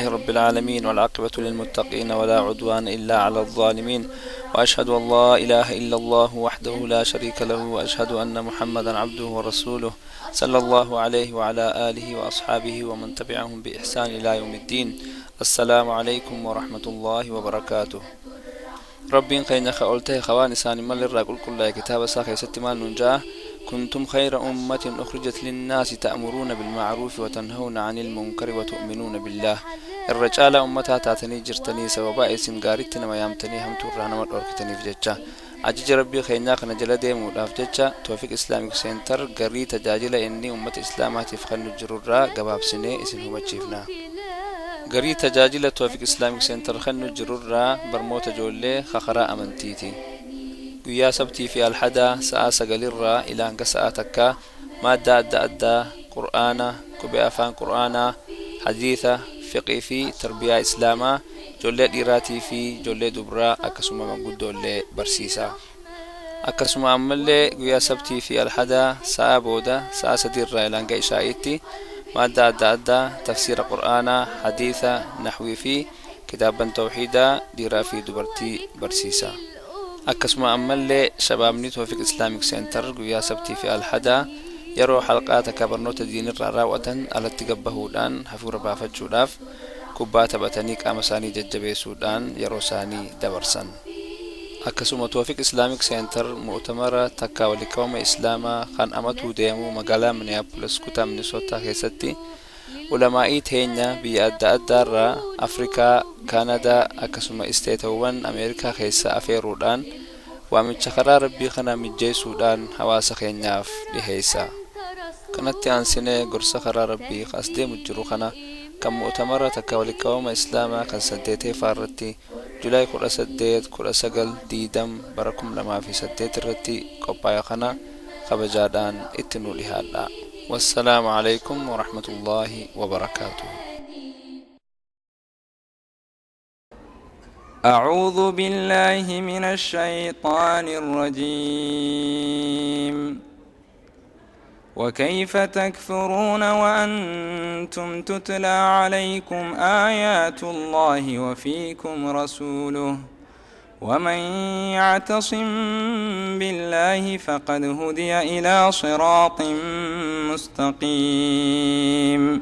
رب العالمين والعاقبة للمتقين ولا عدوان إلا على الظالمين وأشهد أن لا إله إلا الله وحده لا شريك له وأشهد أن محمدا عبده ورسوله صلى الله عليه وعلى آله وأصحابه ومن تبعهم بإحسان إلى يوم الدين. السلام عليكم ورحمة الله وبركاته. ربين قينا خولته خوان سان مال الرجل كل كتاب ساخي ستمان نجاه كنتم خير أمة أخرجت للناس تأمرون بالمعروف وتنهون عن المنكر وتؤمنون بالله. الرجال أمتها تاتني جرتني سببا اسم قارتنا ما يامتني هم ترانا مروركتني في جتشا عجج ربي خينا خنجل ديمو لافتشا توفيق إسلامي سنتر قري تجاجل إني أمة إسلامات فخن الجرورا قباب سنة اسمه مجيفنا قري تجاجل توفيق إسلامي سنتر خن الجرورا برموت جولي خخراء أمنتيتي ويا سبتي في الحدا ساعة قليرا إلى أنك ساعتك مادة أدى قرآن كبي أفان قرآن حديثة فقه في تربية إسلاما جولة ديراتي في جولة دبرا أكسما مقود دولة برسيسا أكسما أمالي ويا سبتي في الحدا ساعة بودا ساعة سديرا إلى أنك إشايتي مادة أدى تفسير قرآن حديثة نحوي في كتابا توحيدا ديرا في دبرتي برسيسا أكسما أمالي شبابني توفيق إسلامي سنتر ويا سبتي في الحدا يرو حلقات كبرنوت الدين الراوة على التقبه دان حفور بافت شوداف كبات باتنيك أمساني ججبي سودان يرو ساني دبرسن أكسما توفيق إسلامي سنتر مؤتمرة تكاولي كوم إسلاما خان أمتو ديمو مقالا منيابولس كتا منيسوتا خيستي علماء تينيا بيأدى الدارة أفريكا كندا أكسما استيتوان أمريكا خيسا أفيرودان ومن شخرا ربي خنا مجي سودان حواس خينياف لهيسا كانت أنسنة قرص خرا ربي قصدي مجرو خنا كم مؤتمرة تكاولي كوم إسلاما كان سديتي فارتي جولاي كل سديت كل سجل ديدم بركم لما في سديت الرتي قبايا خنا خبجادان اتنو لهذا. والسلام عليكم ورحمة الله وبركاته. أعوذ بالله من الشيطان الرجيم. وكيف تكفرون وأنتم تتلى عليكم آيات الله وفيكم رسوله ومن يعتصم بالله فقد هدي إلى صراط مستقيم.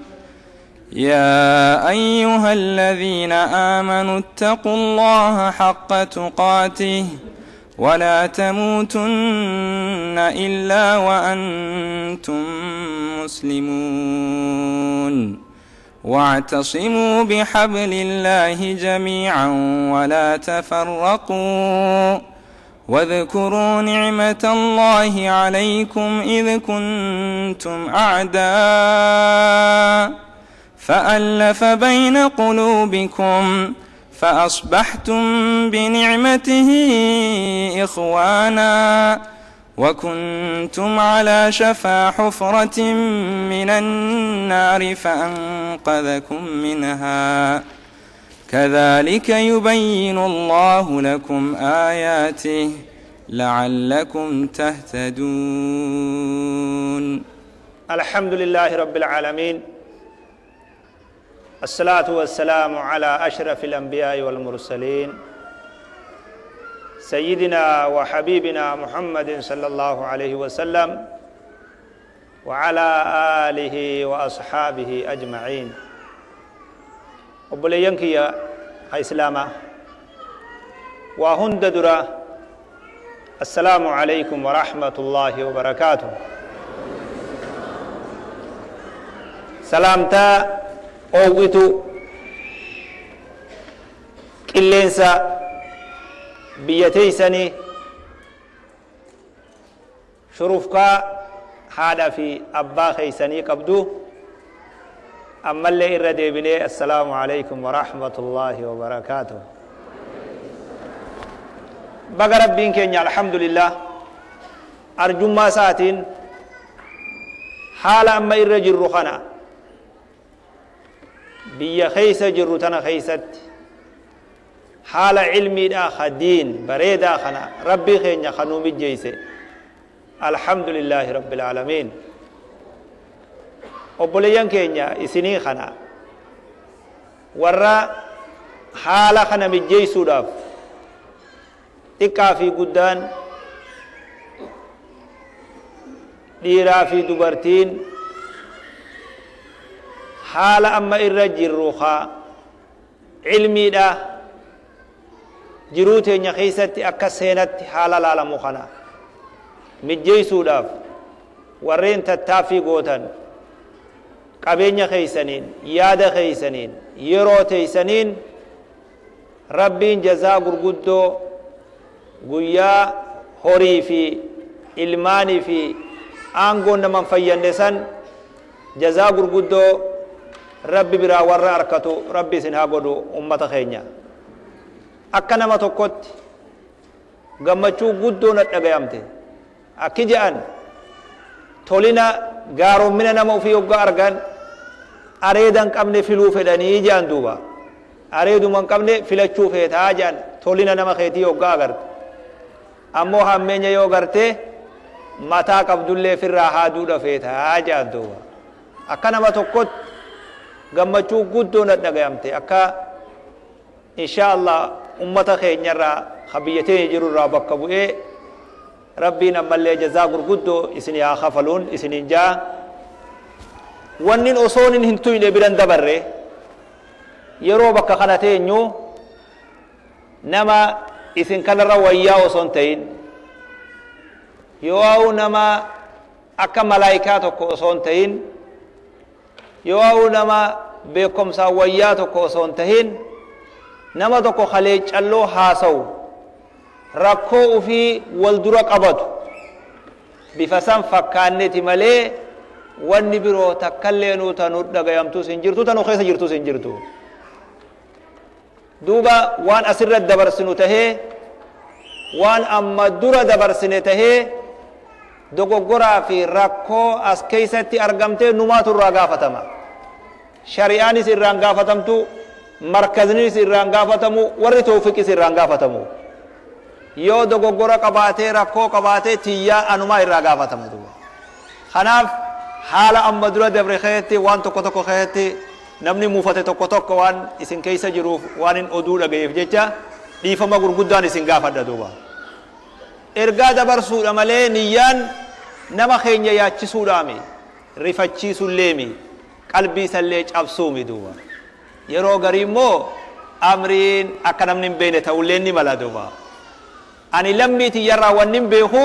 يا أيها الذين آمنوا اتقوا الله حق تقاته ولا تموتن إلا وأنتم مسلمون واعتصموا بحبل الله جميعا ولا تفرقوا واذكروا نعمة الله عليكم إذ كنتم أعداء فألف بين قلوبكم فأصبحتم بنعمته إخوانا وكنتم على شفا حفرة من النار فأنقذكم منها كذلك يبين الله لكم آياته لعلكم تهتدون. الحمد لله رب العالمين، الصلاة والسلام على أشرف الأنبياء والمرسلين سيدنا وحبيبنا محمد صلى الله عليه وسلم وعلى آله وأصحابه أجمعين. وبلينك يا إسلاما وهند درا السلام عليكم ورحمة الله وبركاته. سلامتا أوغتو قلنسا بيتيسني شرفكا هذا في أبا خيسني قبدو أما اللي إردي بني السلام عليكم ورحمة الله وبركاته. بقى ربين كينيا الحمد لله أرجو ما ساتين حال أما إرجي الرخنا بيا خيسة جروتنا خيست حال علمي دا خدين بريدا خنا ربي خينيا خنومي جيسي الحمد لله رب العالمين. obboleeyyan keenya isinii kana warra haala kana mijjeessuudhaaf xiqqaa fi guddaan dhiiraa fi dubartiin haala amma irra jirru haa cilmiidha jiruu teenya keessatti akka seenatti haala laalamu kana mijjeessuudhaaf warreen tattaaffii gootan qabeenya keeysaniin yaada keeysaniin yeroo teeysaniin rabbiin jazaa gurguddoo guyyaa horii fi ilmaanii fi aangoon naman fayyanne san jazaa gurguddoo rabbi biraa warra arkatu rabbi isin haa godhu ummata keenya akka nama tokkotti gammachuu guddoo na dhagayamte akki je'an tolina gaaroommina nama ufii hoggaa argan areedan qabne filuu fedhanii je'an duuba areeduman qabne filachuu feetaa je'an tolina nama keetii hoggaa agarte ammoo hammeenya yoo garte mataa qabdullee firraa haaduudha feetaa je'an duuba akka nama tokkotti gammachuu guddoo na dhagayamte akka insha Allah ummata keenyarraa kabiyyatee jirurraa bakka bu'ee rabbiin ammallee jazaa gurguddoo isin haa kafaluun isinin jaa wannin osoonin hin tuyne biran dabarre yeroo bakka kana teenyu nama isin kanarra wayyaa osoon ta'in yoo nama akka malaayikaa tokko osoon ta'in yoo nama beekomsaa wayyaa tokko osoon tahin nama tokko kalee calloo haasawu rakkoo ufii wal dura qabatu bifa san fakkaanneti malee wanni biroo takkallee nuu tanu dhagayamtus hin jirtu tanu keessa jirtus hin jirtu duuba waan asirra dabarsinu tahee waan amma dura dabarsine tahee dogoggoraa fi rakkoo as keeysatti argamtee numaatu irraa gaafatama shari'aanis irraan gaafatamtu markaznis irraan gaafatamu warri tawfiqis irraan gaafatamu yoo dogoggora qabaatee rakkoo qabaatee tiyyaa anumaa irraa gaafatamu duuba kanaaf haala amma dura dabre keetti waan tokko tokko keetti namni muufate tokko tokko waan isin keeysa jiruuf waan hin oduu dhagayeef jecha dhiifama gurguddaan isin gaafadha duuba ergaa dabarsuudha malee niyyaan nama keenya yaachisuudhaami rifachiisulleemi qalbii sallee cabsuumi duuba yeroo garii immoo amriin akka namni hin beekne ta'ullee ni mala duuba ani lammii tiyyarraa wanni hin beeku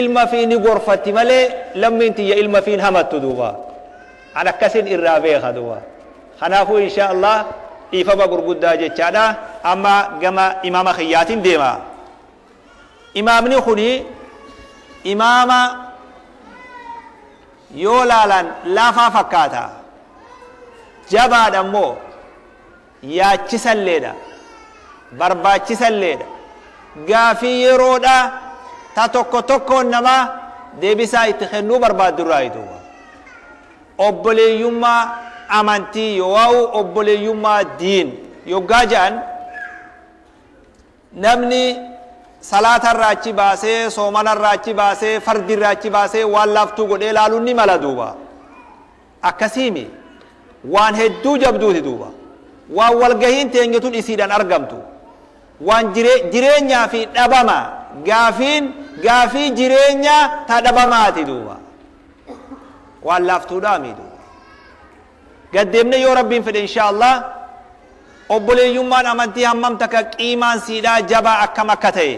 ilma fi ni gorfatti malee lammiin tiyya ilma fi hin hamattu duuba an akkasin irraa beeka duuba kanaafuu insha Allah dhiifama gurguddaa jechaadha amma gama imaama kiyyaatiin deema imaamni kuni imaama yoo laalan laafaa fakkaata jabaadha immoo yaachisalleedha barbaachisalleedha gaafii yeroodha ta tokko tokkoon nama deebisaa itti kennuu barbaaddurraayi duuba obboleeyyummaa amantii yoo obboleeyyummaa diin yoggaa ja'an namni salaatarraa achi baasee soomanarraa achi baasee fardirraa achi baasee waan laaftuu godhee laaluun ni mala duuba akkasiimi waan hedduu jabduuti duuba waan walgahiin teenyetun isiidhaan argamtu waan jireenyaa fi dhabama gaafii jireenyaa ta dhabamaati duuba waan laaftuudhaami duuba gaddeemne yoo rabbiin fedhe insha Allah obboleeyyummaan amantii hammam takka qiimaan siidhaa jabaa akkam akka ta'e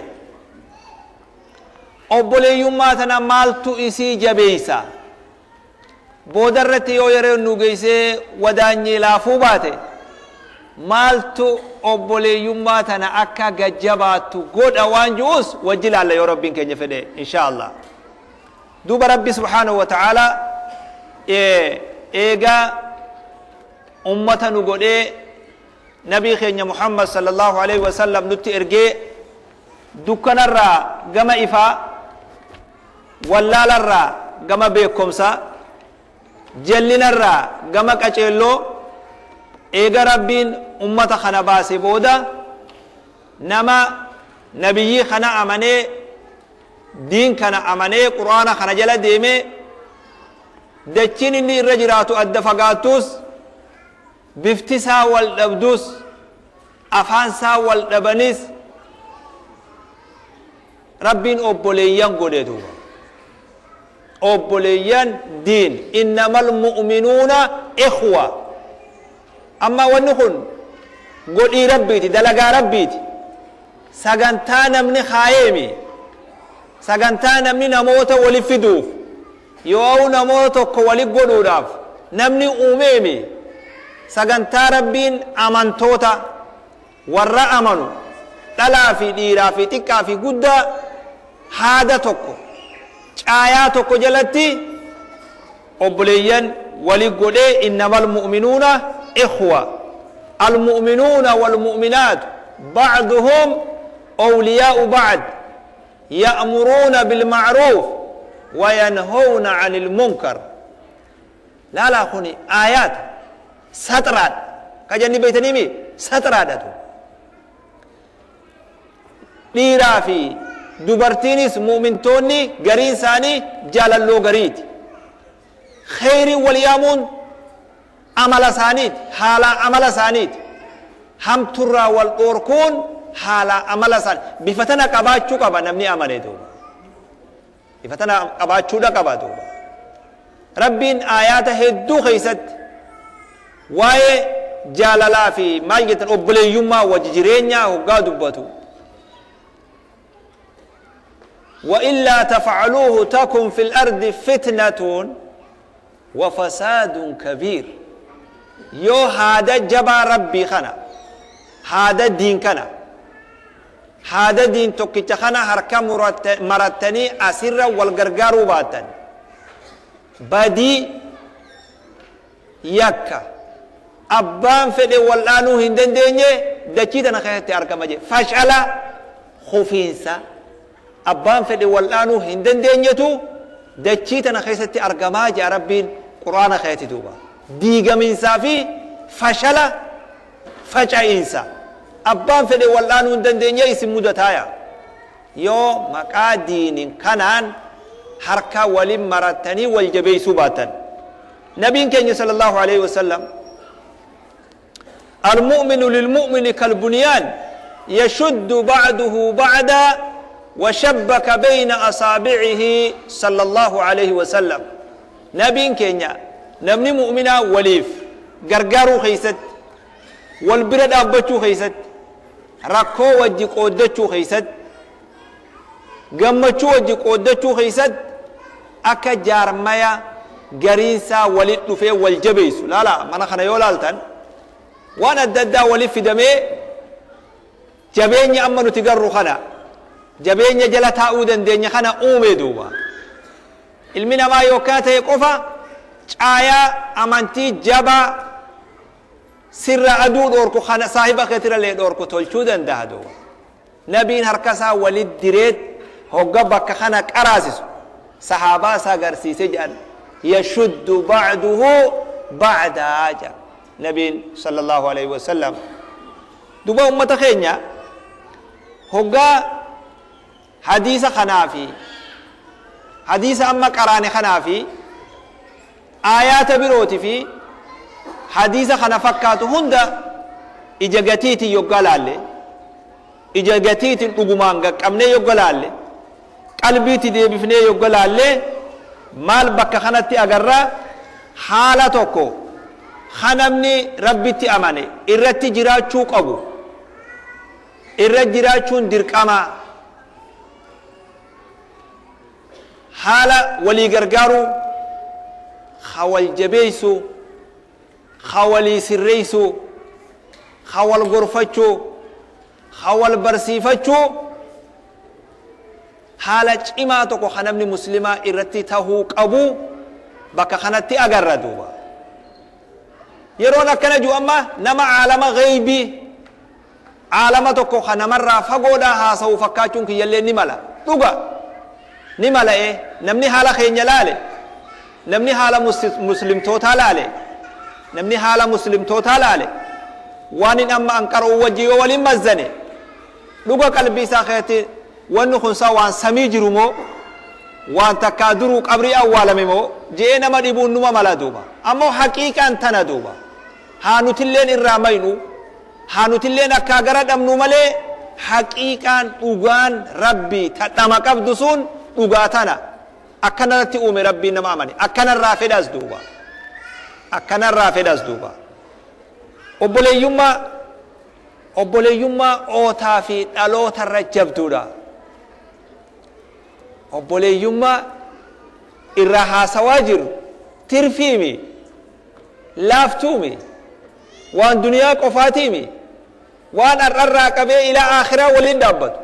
obboleeyyummaa tana maaltu isii jabeeysa boodarratti yoo yeroo nu geeysee wadaanyee laafuu baate maaltu obboleeyyummaa tana akka gajjabaattu godha waan ju'us wajji laalla yoo rabbiin keenya fedhe insha Allah duuba rabbi subhaanahu wa ta'ala eegaa ummata nu godhee nabii keenya Muhammad sallallahu alaihi wasallam nutti ergee dukkanarraa gama ifaa wallaalarraa gama beekomsa jallinarraa gama qaceelloo eega rabbiin ummata kana baase booda nama nabiyyii kana amanee diin kana amanee qur'aana kana jala deemee dachiin inni irra jiraatu adda fagaattus بفتسا والأبدوس أفانسا والأبنيس ربين أبوليان قددوا أبوليان دين إنما المؤمنون إخوة أما ونخن قولي ربيتي دلقا ربيتي ساقنتانا من خايمي ساقنتانا من نموت ولفدوف يو نموتك ولقلو راف نمني أميمي ساقنتا ربين أمانتوتا ورّا أمانو تلا في ديرا في تكا في قدّا هذا توكو آيات توكو جلتي أبليا ولقلي إنما المؤمنون إخوة المؤمنون والمؤمنات بعضهم أولياء بعض يأمرون بالمعروف وينهون عن المنكر لا لا خوني آيات سترات كجني بيتنيمي سترات ديرا في دوبرتينيس مؤمنتوني غرين ساني جالالو غريت خير واليامون عمل سانيت حالا عمل سانيت هم ترى والأوركون حالا عمل سانيت بفتنا قباتشو قبا نمني عمله دوبا بفتنا قباتشو دا قبا دوبا ربين آيات هدو خيست واي جالالا في مالجة أبلي يما وججرينيا وقا دبتو وإلا تفعلوه تكن في الأرض فتنة وفساد كبير يو هذا جبا ربي خنا هذا الدين كنا هذا الدين توكيت خنا هركا مرتني أسر والغرغار باتن بدي يكا أبان فدي والآنو هندن ديني دكيدنا خياتي أركا مجي فشلا خفينسا أبان فدي والآنو هندن دينيتو دكيتنا خياتي أركا ماجي ربين قرآن خياتي دوبا ديغا من سافي فشلا فجأ إنسا أبان فدي والآنو هندن ديني اسم مدتايا يو مقا دين كانان حركة ولم مرتني والجبيسو باتن نبي كان صلى الله عليه وسلم المؤمن للمؤمن كالبنيان يشد بعضه بعضا وشبك بين أصابعه صلى الله عليه وسلم نبي كينيا نمني مؤمنا وليف غرغارو خيست والبرد أبتشو خيست ركو وجي قودتشو خيست غمتشو وجي قودتشو خيست أكا جارمايا غرينسا ولد في والجبيس لا لا مانا خنا يولالتن وانا الددا ولي في دمي جبيني أمنو تقرر خنا جبيني جلتا أودن ديني خنا أومي دوبا المنا ما يوكاته يقفا آية أمانتي جبا سر أدود أوركو خنا صاحبا خطر اللي أوركو تولشودن ده دوبا نبين هركسا ولد دريد هقبك خنا كراسس صحابا ساقرسي سجأن يشد بعده بعد آجا نبي صلى الله عليه وسلم دوبا أمتا خينيا هقا حديث خنافي حديث أما قران خنافي آيات بروتي في حديث خنفكات هندا إجاقتيتي يقلالي إجاقتيتي الأقمانقا قمني يقلالي قلبيتي دي بفني يقلالي مال بكا خناتي أقرى حالتوكو خنمني ربيتي أماني إرتي جراچو قبو إرت جراچون درقاما حالة ولي غرغارو خوال جبيسو خوالي سريسو خوال غرفتشو خوال برسيفتشو حالة إماتوكو خنمني مسلمة إرتي تهو قبو بكا خناتي أقرى دوبا يرونا كنجو أما نما عالم غيبي عالمتوكو خنمرا فقودا هاسو فكاچون كي يلي نمالا دوغا نمالا إيه نمني حالا خين يلالي نمني حالا مسلم توتالالي نمني حالا مسلم توتالالي وانين أما أنكروا وجيو ولي مزني دوغا قلبي ساخيتي وانو خنسا وان سمي جرمو وان تكادرو قبري أولا ممو جئنا مدبون نما ملا دوبا أمو حقيقة انتنا دوبا هانوتلين الرامينو هانوتلين أكاغرد أمنو ملي حقيقا أغان ربي تتما قبدسون أغاتنا أكنا نتئومي ربي نمامني أكنا الرافد أزدوبا أكنا الرافد أزدوبا obboleeyyummaa ootaa fi dhaloota irra jabduudha obboleeyyummaa irra haasawaa jiru tirfiimi laaftuumi waan duniyaa qofaatiimi waan ar'arraa qabee ilaa aakhiraa waliin dhaabbatu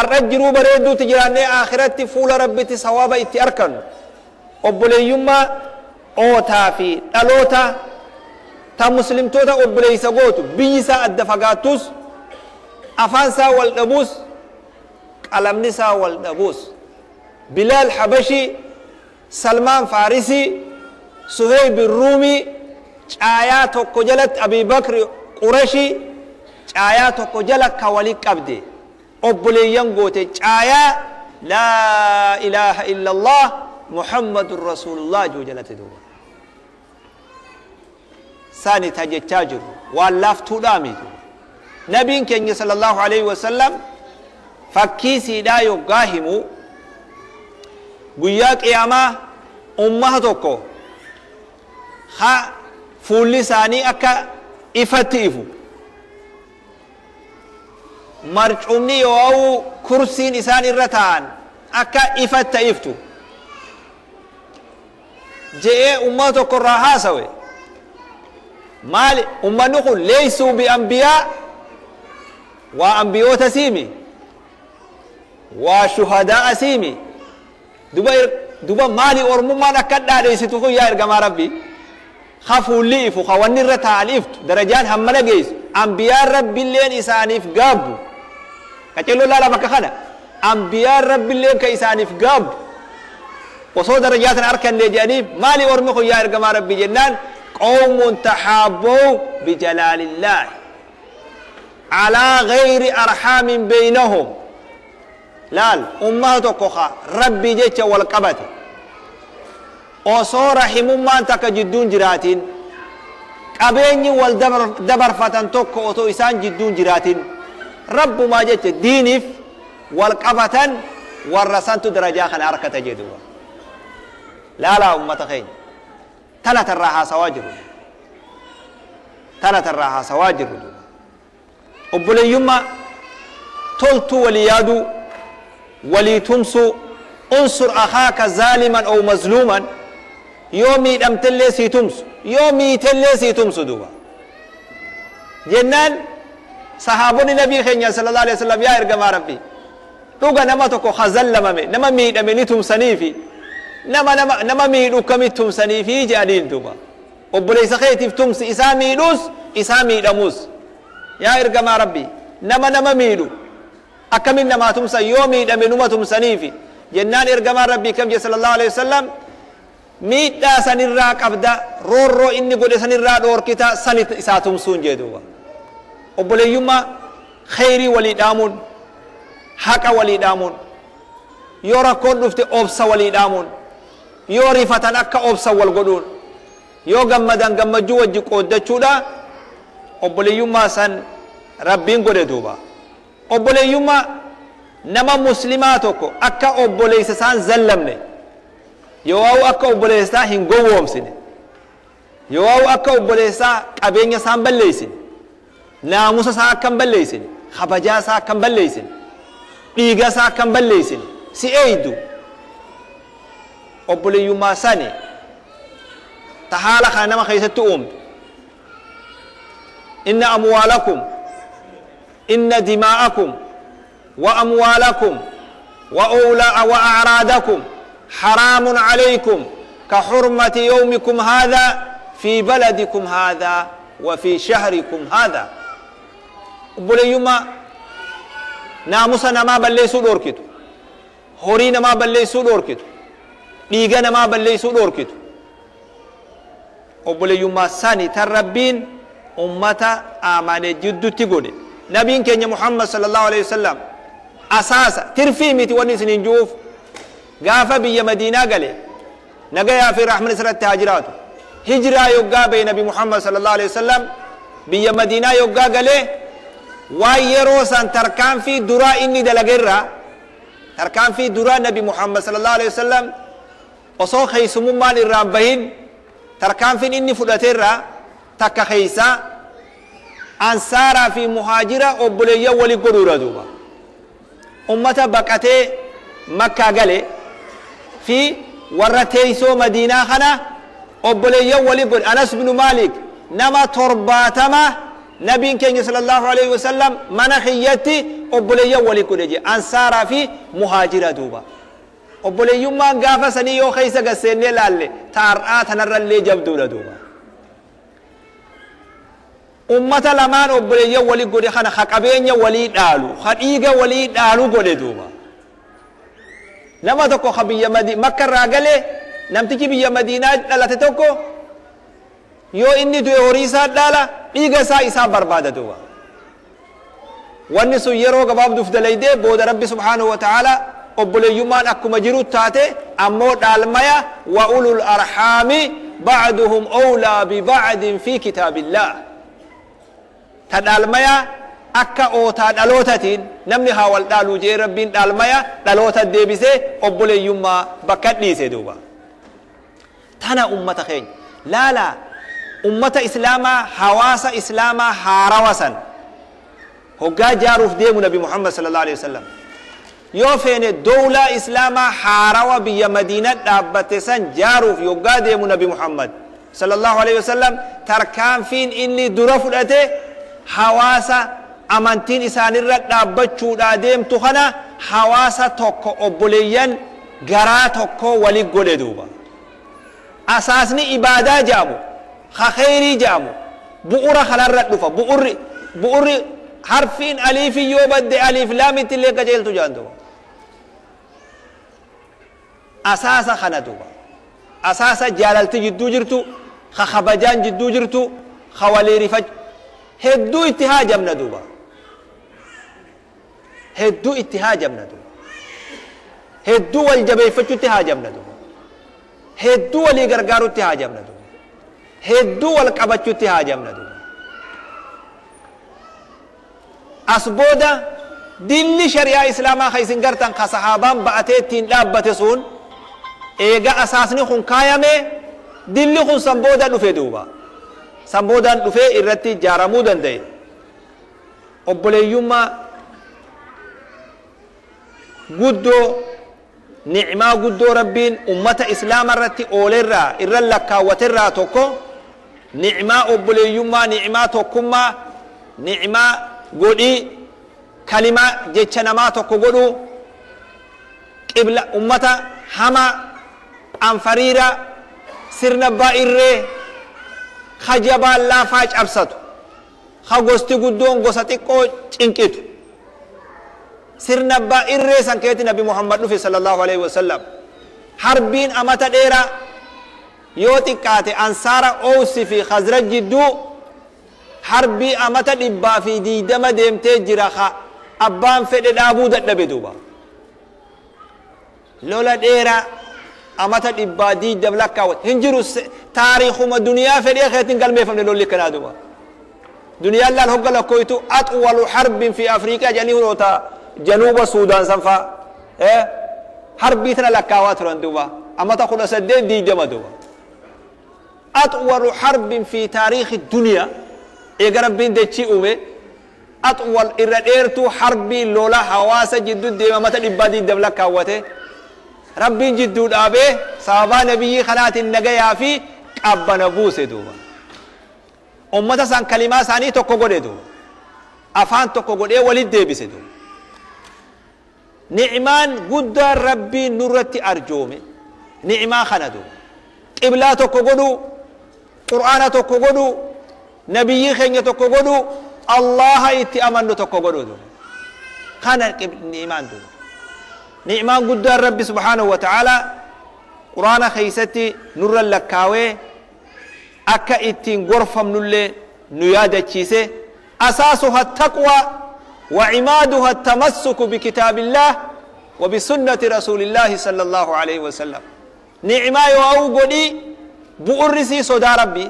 ar'a jiruu bareedduuti jiraannee aakhiratti fuula rabbitti sawaaba itti arkannu obboleeyyummaa ootaa fi dhaloota ta muslimtoota obboleeysa gootu biyyisaa adda fagaattus afaansaa wal dhabuus qalamnisaa wal dhabuus bilaal habashi salmaan faarisi suheyb ruumi caayaa tokko jalatti abii bakri qurashi caayaa tokko jala ka wali qabde obboleeyyan goote caayaa laa ilaaha illa allah muhammadun rasulullah juu jalatti duuba ثاني تجتاجر واللاف تودامي نبي كني صلى الله عليه وسلم فكيسي دا يقاهمو قياك إياما أمهتوكو خا فولي ثاني أكا إفتيفو مرجعوني أو كرسين إسان الرتان أكا إفتيفتو جاء أمهتوكو راهاسوي مال أمانوكو ليسوا بأنبياء وأنبياء تسيمي وشهداء سيمي دوبا مالي أرموما نكدا ليستوكو يا إرقام ربي خافوا ليفو خواني الرتاليفت درجات همنا جيس أنبياء ربي اللين إسانيف قابو كتلو لا لا مكخنا أنبياء ربي اللين كإسانيف قابو وصو درجات أركان لجانيف مالي أرموكو يا إرقام ربي جنان قوم تحابوا بجلال الله على غير أرحام بينهم لال أمهاتك ربي جيتش والقبت وصور رحم ما أنتك جدون جراتين قبيني والدبر فتن توك وتو إسان جدون جراتين رب ما جيتش دينف والقبتن والرسانت درجاخ الأركة جدوا لا أمتخين ثلاث الراحة سواجر ثلاث الراحة سواجر أبولي يما تلت وليادو وليتمسو انصر أخاك ظالما أو مظلوما يومي دم تلسي تمسو يومي تلسي تمسو دوبا جنان صحابوني نبي خينيا صلى الله عليه وسلم يا إرقام ربي دوغا نمتكو خزل ممي نما ميد أمني تمسنيفي نما ميدو كميتم سنيفي جادين دوبا وبليس خيتف تمس إساميدوس إساميدموس يا إرقام ربي نما ميدو أكمل نما تمس يومي دمنما تمسنيفي جنان إرقام ربي كم صلى الله عليه وسلم ميدا سنرا قبدا رورو إني قد سنرا دور كتا سنت إساتم سون جدوبا وبلي يما خيري ولي دامون حقا ولي دامون يورا كون نفت أبسا ولي دامون yoo rifatan akka obsan wal godhuun yoo gammadan gammachuu wajji qooddachuudha obboleeyyummaa san rabbiin godhe duuba obboleeyyummaa nama muslimaa tokko akka obboleessa isaan zallamne yoo akka obboleessaa hin gowwoomsine yoo akka obboleessaa qabeenya isaan balleessine naamusa isaa akka hin balleessine kabajaa isaa akka hin balleessine dhiiga isaa akka hin balleessine si eeydu obboleeyyummaa sani tahaala kana nama keessatti uumtu inna amwaalakum inna dimaa'akum wa amwaalakum wa a'raadakum haraamun calaykum ka xurmati yawmikum haadha fi baladikum haadha wa fi shahrikum haadha obboleeyyummaa naamusa namaa balleessuu dhoorkitu horii namaa balleessuu dhoorkitu dhiiga namaa balleessuu dhoorkitu obboleeyyummaa sani tan rabbiin ummata amane jiddutti godhe nabiin keenya muhammad sallallahu alaihi wasallam asaasa tirfii miti wanni isinin juuf gaafa biyya madiinaa gale nagayaa fi rahman isirratti haa jiraatu هجرة يوغا بين نبي محمد صلى الله عليه وسلم بي مدينة يوغا قاله ويرو سان تركان في درا إني دلقرة تركان في درا نبي محمد صلى الله عليه وسلم وصو خيسم مال الرابهين تركان في إني فلترة تكا خيسا أنصارا في مهاجرة وبلية ولي قدورة دوبا أمتا بقته مكة قاله في ورتيسو مدينة خنا وبلية ولي قد أنس بن مالك نما ترباتما نبي كين صلى الله عليه وسلم منخيتي وبلية ولي قد أنصارا في مهاجرة دوبا وبلية ما قافة سنيو خيسا قسيني لالي تارآت نرى اللي جبدو لدوبا ummata lamaan obboleeyyan walii godhe kana haqabeenya walii dhaalu hadhiiga walii dhaalu godhe duuba nama tokko ka biyya makka irraa gale namtichi biyya madiinaa dhalate tokko yoo inni du'e horii isaa dhaala dhiiga isaa barbaada duuba wanni sun yeroo gabaabduuf dalaydee booda rabbi subhaanahu wa ta'ala obboleeyyummaan akkuma jiru taate ammoo dhaalmaya wa ulul arhaami ba'duhum awlaa bi ba'din fi kitaabillah tadalmaya akka oota dhalootatiin namni haa wal dhaalu jee rabbiin dhaalmaya dhaloota deebisee obboleeyyummaa bakka dhiise duuba tana ummata keenya laala ummata islaamaa hawaasa islaamaa haarawasan hoggaa jaaruuf deemu nabi muhammad sallallahu alaihi wasallam yoo feene dowlaa islaamaa haarawa biyya madiina dhaabbate san jaaruuf yoggaa deemu nabi muhammad sallallahu alaihi wasallam tarkaanfiin inni dura fudhate hawaasa amantiin isaanirra dhaabbachuudha deemtu kana hawaasa tokko obboleeyyan garaa tokko wali godhe duuba asaasni ibaadaa jaamu khayrii jaamu bu'ura kanarra dhufa bu'urri harfiin aliifi yoo badde aliif laamitti illee qajeeltu jaantu asaasa kana duuba asaasa jaalalti jidduu jirtu kabajaan jidduu jirtu walii rifachuu hedduu itti haajamna duuba hedduu itti haajamna duuba hedduu wal jabeeffachuutti haajamna duuba hedduu walii gargaaruutti haajamna duuba hedduu wal qabachuutti haajamna duuba as booda dilli shari'aa islaamaa ka isin gartan ka sahaabaan ba'atee ittiin dhaabbate sun eega asaasni kun kaayame dilli kun san booda dhufe duuba sanboodaan dhufee irratti jaaramuu danda'e obboleeyyummaa guddoo ni'maa guddoo rabbiin ummata islaama irratti oolerraa irra lakkaawwaterraa tokko ni'maa obboleeyyummaa ni'maa tokkummaa ni'maa godhii kalimaa jecha namaa tokko godhu qibla ummata hama anfariira sirna baa'irree khajabaan laafaa cabsatu gosti guddoon gosa xiqqoo cinqitu sirna baa'irree san keeti nabi muhammad dhufe sallallahu alaihi wasallam harbiin amata dheeraa yoo xiqqaate ansaara oosi fi khazraj jidduu harbii amata 120 deemtee jira abbaan fedhe dhaabuu dadhabe duuba lola dheeraa amata 120 lakkaawwate hin jiru taariikhuma duniyaa fedhee keetiin galmeeffamne lolli kanaa duuba duniyaan laal hogga lakkooytu axwalu harbin fi afriikaa jedhanii hunoota januuba suudaan sanfa harbii tana lakkaawaa turan duuba amata 1820 duuba axwalu harbin fi taariikhi duniyaa eega rabbiin dechii uume axwal irra dheertuu harbii lola hawaasa jidduu deema amata 120 lakkaawwate rabbiin jidduu dhaabee sababaa nabiyyi kanaatiin nagayaa fi qabbana buuse duuba ummata san kalimaa isaanii tokko godhe duuba afaan tokko godhee walit deebise duuba ni'maan guddaan rabbiin nurratti arjoome ni'maa kana duuba qiblaa tokko godhu qur'aana tokko godhu nabiyyi keenya tokko godhu allaha itti amannu tokko godhu duuba kana ni'maan duuba ni'maan guddaan rabbi subhaanahu wa ta'ala qur'aana keeysatti nurra lakkaawee akka ittiin gorfamnullee nu yaadachiise asaasuha taqwa wa imaaduha tamassuku bikitaabillah wa bisunnati rasuulillahi sallallahu alaihi wasallam ni'maa yoo godhi bu'urrisi sodaa rabbi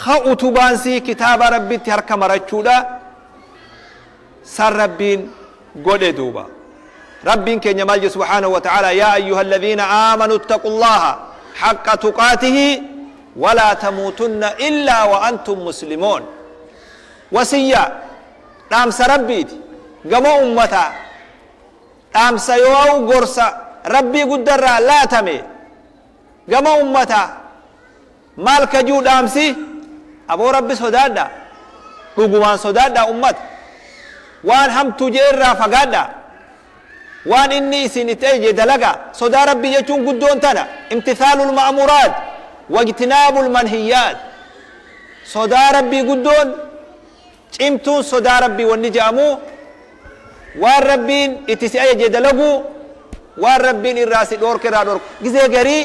ha utubaansi kitaaba rabbitti harka marachuudha san rabbiin godhe duuba rabbiin keenya maal jedhe subhaanahu wa ta'ala yaa ayyuha alladhiina aamanuu ittaqullaha haqqa tuqaatihi walaa tamuutunna illaa wa antum muslimoon wasiyya dhaamsa rabbiiti gama ummataa dhaamsa yoo gorsa rabbii guddarraa laatame gama ummataa maal kajuu dhaamsi aboo rabbi sodaadha dhugumaan sodaadha ummata waan hamtu jeerraa fagaadha waan inni isin itti eje dalaga sodaa rabbii jechuun guddoon tana imtithaalul ma'muraat wajtinaabul manhiyaat sodaa rabbii guddoon cimtuun sodaa rabbii wanni jedhamu waan rabbiin itti si eje dalagu waan rabbiin irraa si dhoorke irraa dhoorku gizee garii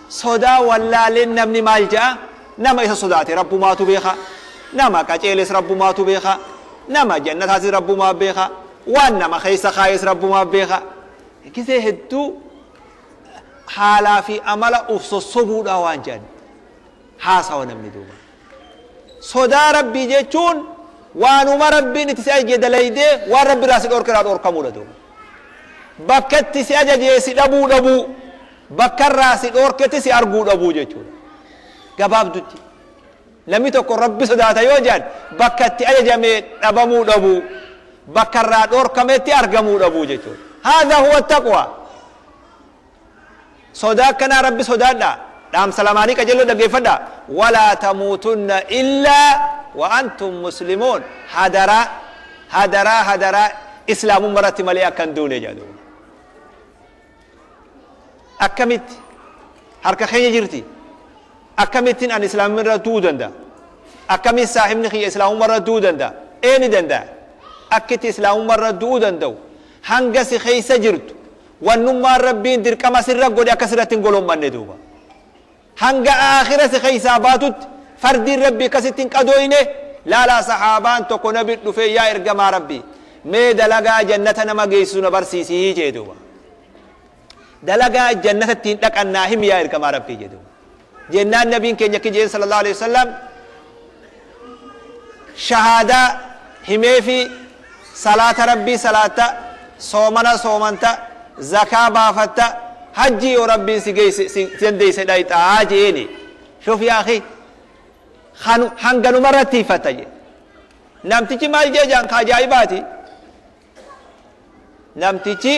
sodaa wallaaleen namni maal jedha nama isa sodaate rabbumaatu beeka nama qaceeles rabbumaatu beeka nama jannataasis rabbumaa beeka waan nama keessa kaayes rabbumaa beeka gizee hedduu haalaa fi amala uf sossobuudha waan jedhan haasawa namni duuba sodaa rabbii jechuun waanuma rabbiin itti si ajajee dalaydee waan rabbi irraa si dhoorke irraa dhoorkamuudha duuba bakka itti si ajajee si dhabuu dhabuu bakka irraa si dhoorketti si arguu dhabuu jechuudha gabaabdutti namni tokko rabbi sodaata yoo jedhan bakka itti ajajamee dhabamuu dhabuu bakka irraa dhoorkametti argamuu dhabuu jechuudha haadha huwa taqwa sodaa akkanaa rabbi sodaadha dhaamsa lamaanii qajeeloo dhaggeeffadha walaa tamuutunna illaa wa antum muslimoon hadaraa islaamummaa irratti malee akkan duune jedhu akkamitti harka keenya jirti akkamittiin an islaamummaa irra du'uu danda'a akkamiin saahibni kiyya islaamummaa irra du'uu danda'a eeni danda'a akkitti islaamummaa irra du'uu danda'u hanga si keessa jirtu wannummaan rabbiin dirqama sirra godhe akka sirratti hin golommanne duuba hanga aakhira si keessaa baatutti fardiin rabbii akkasittiin qadooyne laalaa sahaabaan tokko nabi dhufee yaa ergamaa rabbii mee dalagaa jannata nama geessisu na barsiisii jee duuba dalagaa jannata ittiin dhaqannaa himi yaa ergamaa rabbii jee duuba jennaan nabiin keenya akki jeen sallallahu alaihi wasallam shahaadaa himee fi salaata rabbii salaata soomana soomanta zakaa baafatta hajji yoo rabbiin si dandeeyse dhayxaa jeeni shuf yaa akhi hanganuma irratti hifatta je namtichi maal jee jaan ka ajaa'ibaati namtichi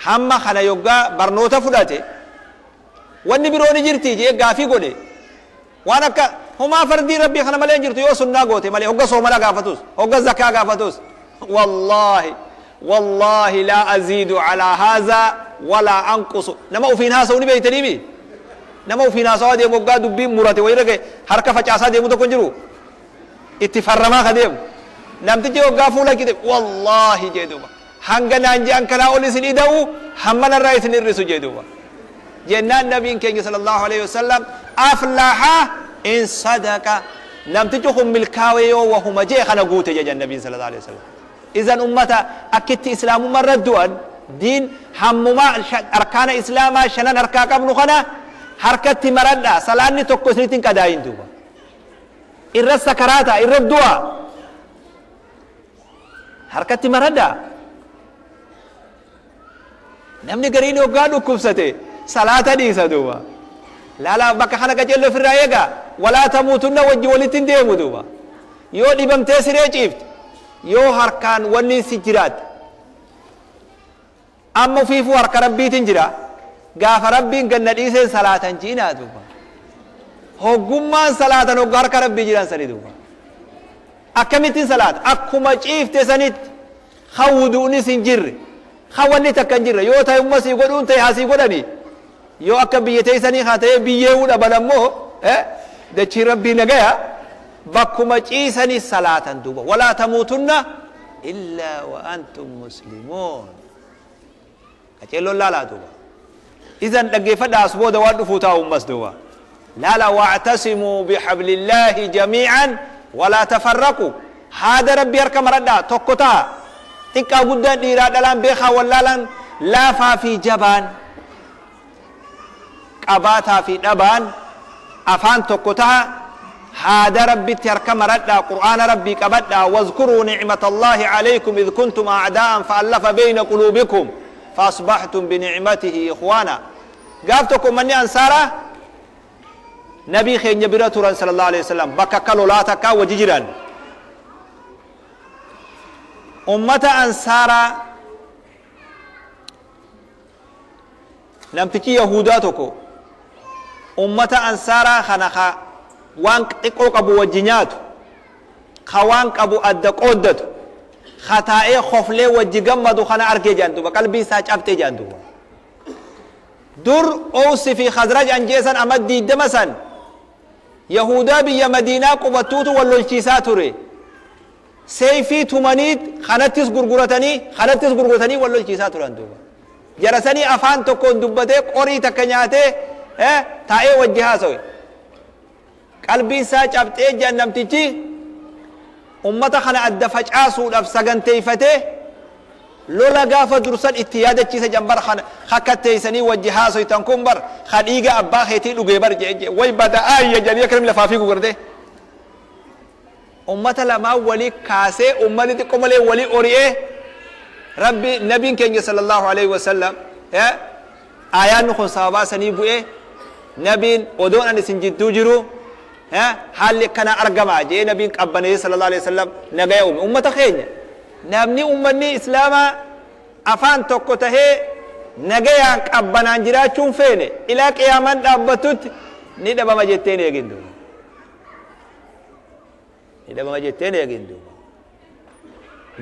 hamma kana yoggaa barnoota fudhate wanni birooni jirti jee gaafii godhe waan akka humaa fardii rabbii kana malee jirtu yoo sunnaa goote malee hogga soomana gaafatus hogga zakaa gaafatus والله لا أزيد على هذا ولا أنقص نما وفينا سوني بيتنيمي نما وفينا سوادي مقعد دبي مراتي ويرك حركة فجأة دي متو كنجرو اتفرما خديم نم تجي وقافولا كده والله جدوبا هنگنا انجي انكنا أولي سنيدو همنا الرئيس نرسو جدوبا جنان نبي كنجي صلى الله عليه وسلم أفلح إن صدق نم تجي هم ملكاوي وهم جي خنا قوتي جن النبي صلى الله عليه وسلم إذن أمتا أكت إسلام مردوان دين همما أركان إسلام شنان أركا قبل خنا حركة مردا سلاني توقو سنتين كداين دوبا إرد سكراتا إرد دوا حركة مردا نمني قريني وقادو كبسته صلاة ديسا دوبا لا بك خنا كجلو في الرأيقا ولا تموتن وجه ولتن ديمو دوبا يو ديبم تيسري جيفت yoo harkaan wanni si jiraat amma fiifuu harka rabbiitin jira gaafa rabbiin ganna dhiiseen salaatan jiinaa duuba hoggummaan salaatan hogga harka rabbii jiran sani duuba akkamittiin salaata akkuma ciifte sanitti ha wuduunis hin jirre ha wanni takka hin jirre yoo ta'e umma sii godhuun ta'e hasii godhani yoo akka biyya teessanii haa ta'e biyyeewuu dhaban ammoo dachii rabbii nagaya بكما جيسني صلاة دوبا ولا تموتن إلا وأنتم مسلمون أجلو لا دوبا إذن لقي فدا أسبوع دوان فوتا أمس دوبا لا واعتصموا بحبل الله جميعا ولا تفرقوا هذا ربي يركم ردا توكتا تكا قدان إرادة لان بيخا ولا لان لا في جبان قباتا في أبان أفان تقطها هذا ربي تركم ردا قرآن ربي قبدا واذكروا نعمة الله عليكم إذ كنتم أعداء فألف بين قلوبكم فأصبحتم بنعمته إخوانا قافتكم مني أنصارا نبي خير يبرة صلى الله عليه وسلم بكا كالولاتك وججرا أمة أنصارا نمتكي يهوداتكو أمة أنصارا خنخا وان قيقو قبو وجنياتو خوان قبو أدقودتو خطائي خفلي وجيغمدو خنا أركي جاندو بقلبي ساچ أبتي جاندو در أوسي في خزرج أنجيسا أمد دي دمسا يهودا بي مدينة قبطوتو واللوشيساتو ري سيفي تمانيت خانتس غرغرتني واللوشيساتو راندو جرسني أفان تكون دبته قري تكنياته تائي وجهاسوي قلبي ساچ أبتي جانمتيجي أمتا خنا أدفج آسو لفسقن تيفته لولا قافة درسان اتيادة چيسا جنبر خكت تيساني وجهاسو يتنكم بر خديقة أبا خيتي لغيبر جي وي بدا آية جانية كرم لفافيقو قرده أمتا لما ولي كاسي أمتا تقوم لي ولي أوريه ربي نبي كنجي صلى الله عليه وسلم آيان نخون صحابا سنيبو نبي ودون أن سنجدو جرو حالي كان أرقما جي نبي قبني صلى الله عليه وسلم نغاية أمة خيني نبني أمني إسلاما أفان توقته نغاية قبنا جراتون فيني إلا قياما دابتوت ندبا مجتين يجندو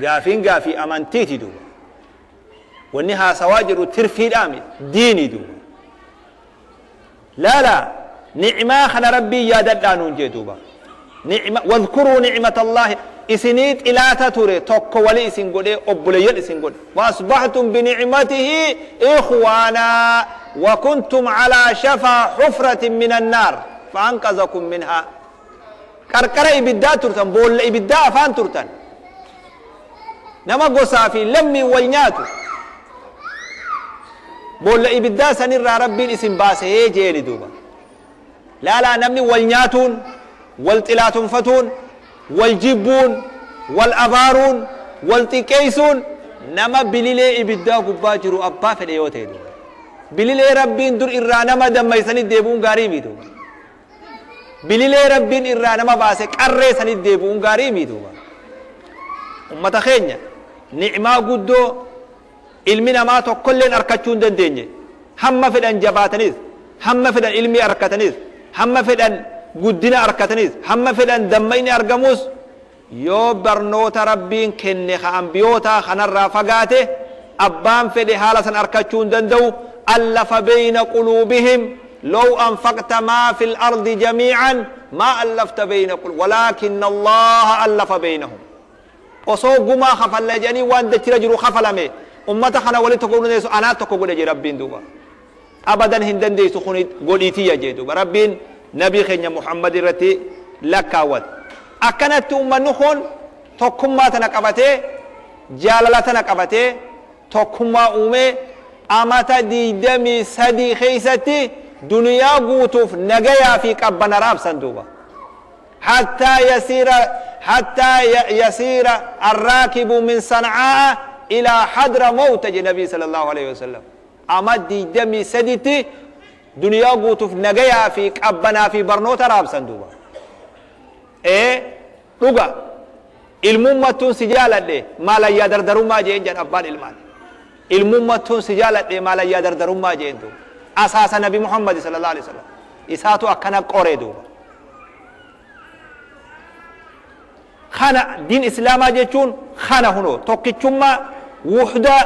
غافي أمانتيتي دو ونها سواجر ترفيد آمي ديني دو لا نعمة خنا ربي يا ددانون جدوبا نعمة واذكروا نعمة الله إسنيت إلى تطوري توكو ولي إسن قولي أبولي إسن قولي وأصبحتم بنعمته إخوانا وكنتم على شفا حفرة من النار فأنقذكم منها كركرة إبدا ترتن بول إبدا أفان ترتن نما قصافي لمي والنياتو بول إبدا سنر ربي الإسن باسه جيلي دوبا لا نمني والنياتون والتلاتون فتون والجبون والأبارون والتكيسون نما بليلي إبدا قباجرو أبا فليوتي دو بليلي ربين در إرانا ما دميساني ديبون غاريمي دو بليلي ربين إرانا ما باسك أرساني ديبون غاريمي دو أمتا خينيا نعما قدو علمنا ما تقلن أركتشون دنديني هم فدن جباتنيز هم فدن علمي أركتنيز هم فدن قدنا أركتنيز هم فدن دمين أرقموس يو برنوت ربين كني خانبيوتا خنر فقاته أبان فدي حالة أركتشون دندو ألف بين قلوبهم لو أنفقت ما في الأرض جميعا ما ألفت بين قلوب ولكن الله ألف بينهم وصوق ما خفل لجاني وان دترجرو خفلمي أمتا خنا ولي تقولون ديسو أنا تقول جي ربين دوبا أبدا هندن ديسو خوني قوليتي يجي دوبا ربين نبي خينيا محمد رتي لكاوت أكنت أمان نخون تقوم تنقبته جالالة تنقبته تقوم أمي أمتا دي دمي سدي خيستي دنيا قوتوف نقيا في قبنا راب صندوبا حتى يسير الراكب من صنعاء إلى حضر موت النبي صلى الله عليه وسلم أمد دي دمي سديتي دنيا قوتوف نقيا في قبنا في برنوت راب صندوبا لغا الممتون سجالة دي ما لا يدردرون ما جين جان أبان المال الممتون سجالة دي ما لا يدردرون ما جين دو أساس نبي محمد صلى الله عليه وسلم إساتو أكنا قوري دوبا خانا دين إسلام جيتون خانا هنو توكيتشما وحدة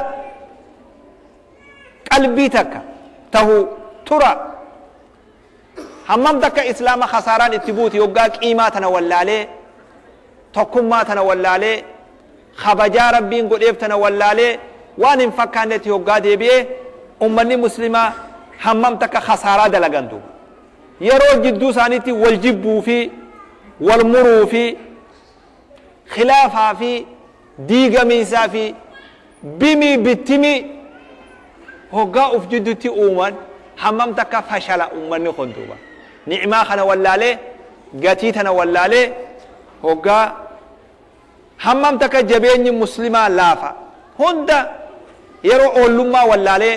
قلبي تكا تهو ترى همم دكا إسلام خساران اتبوت يوقاك إيماتنا واللالي توكماتنا واللالي خبجا ربين قد إبتنا واللالي وان انفكانت يوقا ديبيه أمني مسلمة همم دكا خسارة دلغندو يرو جدو سانيتي والجبو في والمرو في خلافها في ديغا ميسا في بمي بتمي هوغا أف جدتي أومان hammam takka fashala ummanni kun duuba ni'maa kana wallaalee gatii tana wallaalee hoggaa hammam takka jabeenyi muslimaa laafa hunda yeroo oollummaa wallaalee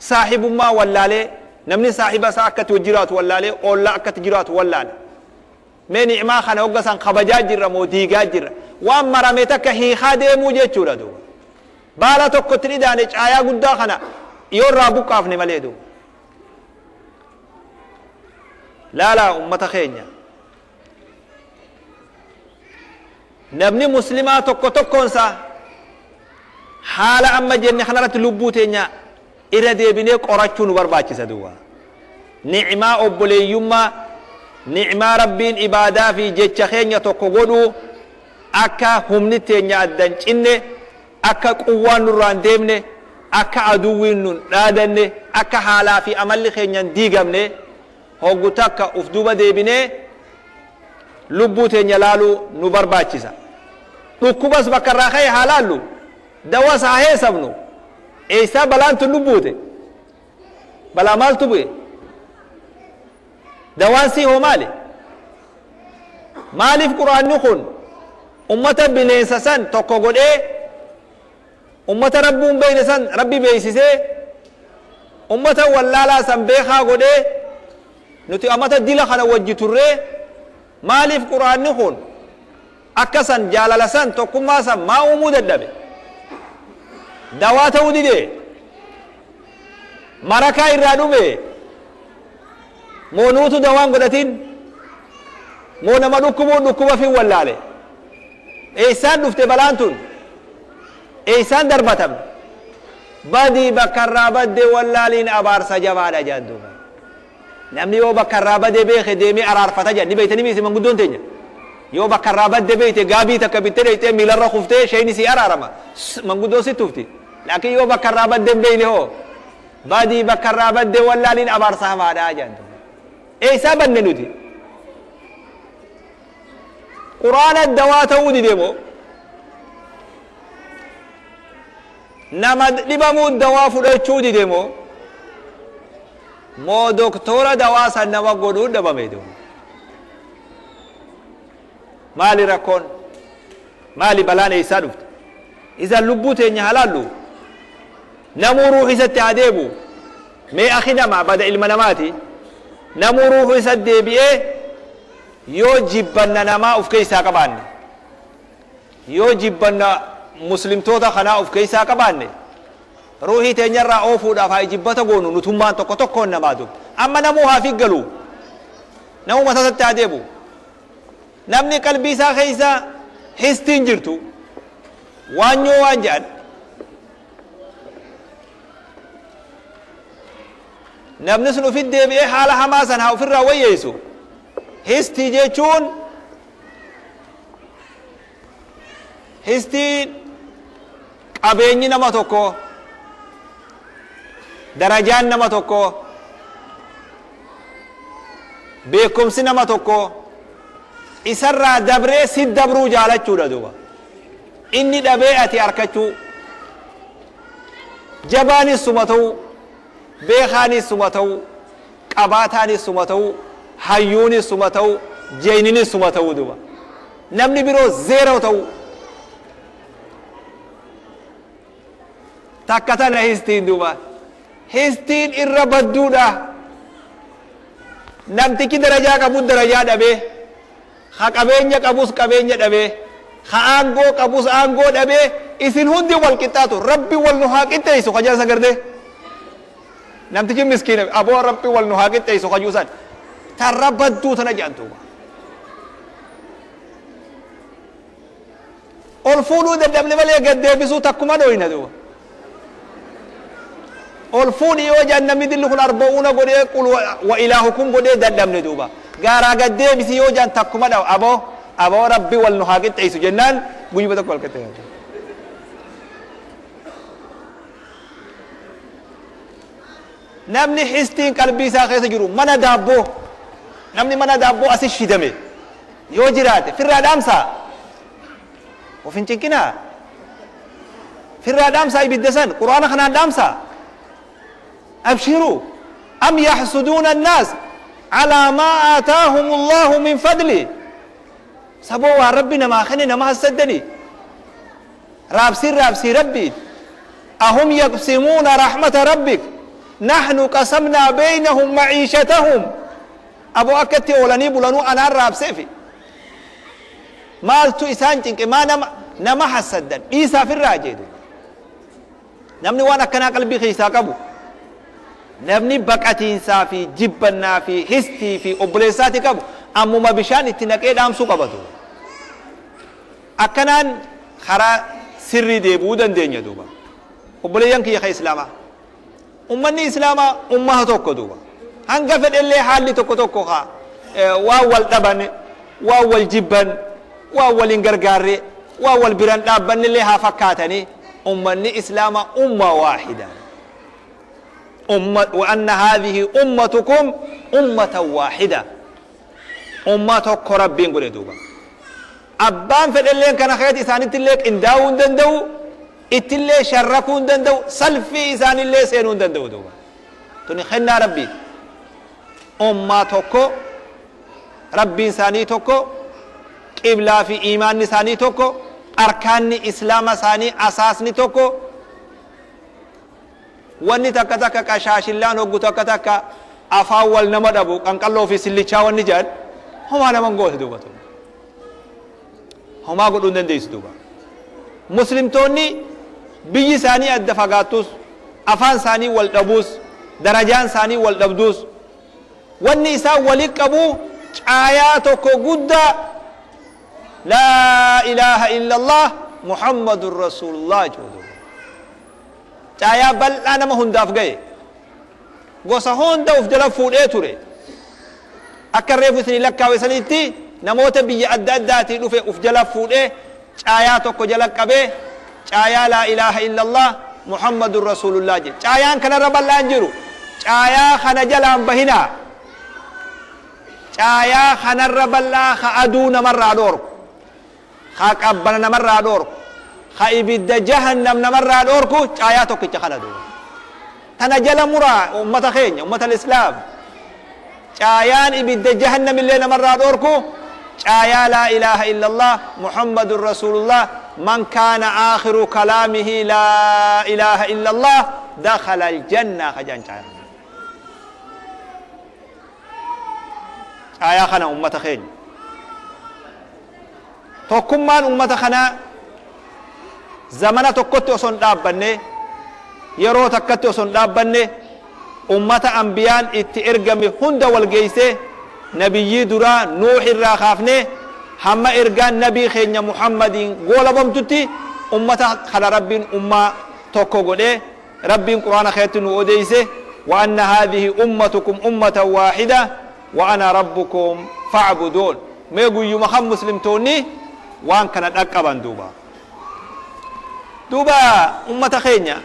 saahibummaa wallaalee namni saahiba isaa akkatti wajjiraatu wallaalee oollaa akkatti jiraatu wallaale mee ni'maa kana hogga san kabajaa jirra moo diigaa jirra waan marame takka hiikaa deemuu jechuudha duuba baala tokkotti dhidaane caayaa guddaa kana yoo irraa buqqaafne malee duuba laalaa ummata keenya namni muslimaa tokko tokkoonsa haala amma jenne kanarratti lubbuu teenya irra deebinee qorachuu nu barbaachisa duuba ni'maa obboleeyyummaa ni'maa rabbiin ibaadaa fi jecha keenya tokko godhu akka humni teenya addan cinne akka quwwaan nurraan deemne akka aduwwiin nun dhaadanne akka haalaa fi amalli keenyan diigamne hoggu takka uf duuba deebinee lubbuu teenya laaluu nu barbaachisa dhukkubas bakka irraa ka'e haa laallu dawas haa heesabnu eeysaa balaan tun lubbuute balaa maaltu bu'e dawaan sii hoo maali maaliif quraanni kun ummata bineensa san tokko godhee ummata rabbuun beeyne san rabbi beeysisee ummata wallaalaa san beekaa godhee nuti amata dila kana wajji turree maaliif quraanni kun akka san jaalala san tokkummaa san maa uumuu dadhabe dawaa ta'uu didee marakaa irraa dhume moo nuutu dawaan godhatin moo nama dhukkubuun dhukkuba fin wallaale eeysaan dhufte balaan tun eeysaan darbatamne badii bakka irraa badde wallaaliin abaarsa jabaadha jaadduuba namni yoo bakka irraa badde beeke deemee araarfata jedha ni beeytanii miisi manguddoon teenya yoo bakka irraa badde beeyte gaabii takka bittee dheeyxee miilarra kuftee shayni si araarama manguddoon si tufti laakiin yoo bakka irraa badde hin beeyne hoo badii bakka irraa badde wallaaliin abaarsa hamaadha jaadduuba eeysaa banne nuti quraana dawaa ta'uu dideemo nama dhibamuu dawaa fudhachuu dideemo moo doktora dawaa san nama godhuu dhabame duuba maali rakkoon maali balaan eeysaa dhufte isan lubbuu teenya halaallu namuu ruux isatti haa deebu mee akhi namaa bada ilma namaati namuu ruuxu isa deebi'ee yoo jibbanna namaa uf keeysaa qabaanne yoo jibbanna muslimtoota kanaa uf keeysaa qabaanne ruuxii teenyarraa oofuudhaaf haa jibbata goonu nutummaan tokko tokkoon namaa dub amma namuu haa figgalu namuu matasatti haa deebu namni qalbii isaa keeysa histiin jirtu waanyoo waan jedhan namni sun ufit deebi'ee haala hamaa san haa ufirraa wayyeessu histii jechuun histiin qabeenyi nama tokko darajaan nama tokko beekumsi nama tokko isarraa dabree si dabruu jaalachuudha duuba inni dhabee ati arkachuu jabaanis suma ta'u beekaanis suma ta'u qabaataanis suma ta'u hayyuunis suma ta'u jeyninis suma ta'u duuba namni biroo zeero ta'u takka tana histiin duuba histiin irra badduudha namtichi darajaa qabus darajaa dhabee ha qabeenya qabus qabeenya dhabee ha aangoo qabus aangoo dhabee isin hundi wal qixxaatu rabbi wal nu haa qixxeessu ka jala sagardee namtichi miskiina aboo rabbi wal nu haa qixxeessu ka juusan tarra badduu tana jedhantuuba ol fuudhuu dadhabne malee gad deebisuu takkuma dhoyna duuba ol fuudhi yoo jedhan namni dilli kun arba'uuna godhee qul wa ilaahukum godhee dadhabne duuba gaaraa gad deebisi yoo jedhan takkuma dhaw aboo rabbi wal nu haa qixxeessu jennaan guyyuma tokko wal qixxeessu namni histiin qalbii isaa keessa jiru mana daabboo namni mana daabboo asis shidame yoo jiraate firraa dhaamsaa of hin cinqinaa firraa dhaamsaa ibidda san quraana kanaan dhaamsaa أبشروا أم يحسدون الناس على ما آتاهم الله من فضله سبوا ربنا ما خننا ما حسدني رابسي ربي أهم يقسمون رحمة ربك نحن قسمنا بينهم معيشتهم أبو أكتي ولني بلنو أنا رابسي في مالتو إسان جنك ما نما حسدن إيسا في الراجد نمني وانا كنا قلبي خيسا قبو نمني بقاتين في جبنا في هستي في أبليساتي قبو أمو ما بشان اتنكي دام سوق بدو أكنان خرا سري ديبودن دينيا دوبا أبليان كي يخي إسلاما أمني إسلاما أمها توقو دوبا هنقفت اللي حالي توقو خا واول دبن واول جبن واول انقرقاري واول بران دابن اللي ها فكاتني أمني إسلاما أمة واحدة وأن هذه أمتكم أمة واحدة أمتك ربين قولي دوبا أبان في الليل كان خيات إسان إتليك إن داون دندو إتلي شركون دندو سلفي إسان اللي سينون دندو دوبا توني خنا ربي أمتك ربي إنساني توكو قبلة في إيمان نساني توكو أركان إسلام ساني أساسني توكو واني تكا تكا كشاش الله نوغو تكا تكا أفاول نمدبو كان قلو في سليشا واني جاد هما نمان قوة دوبا تو هما قلون دن ديس دوبا مسلم توني بيجي ساني الدفاقاتوس أفان ساني والدبوس درجان ساني والدبدوس واني إسا وليك أبو آياتكو قد لا إله إلا الله محمد رسول الله جودو آيا بل أنا ما هنداف جاي قصة هندا وفجلا فوله توري أكرر فسني لك وسنيتي نموت بيجي أداتي لوفي وفجلا فوله آياتكو جلك كبه آيا لا إله إلا الله محمد رسول الله جي آيا كنا رب الله أنجرو آيا خنا جلام بهنا آيا خنا رب الله خأدون مرة دور خاك أبنا نمر دور خايبد جهنم نمر دوركو آياتك تخلا دور تنجل مرا أمة خين أمة الإسلام آيان إبد جهنم اللي نمر دوركو آيا لا إله إلا الله محمد رسول الله من كان آخر كلامه لا إله إلا الله دخل الجنة خجان آيا خنا أمة خين tokkummaan ummata kanaa zamana tokkotti osoo hin dhaabbanne yeroo takkatti osoo hin dhaabbanne ummata ambiyaan itti ergame hunda wal geeyse nabiyyii duraa nuux irraa kaafne hamma ergaan nabii keenya muhammadiin goolabamtutti ummata kana rabbiin ummaa tokko godhe rabbiin qur'aana keetti nu odeeyse wa anna haadhihi ummatukum ummatan waahida wa ana rabbukum fa'buduun mee guyyuma kan muslimtoonni وان كان دقبان دوبا أمة خينيا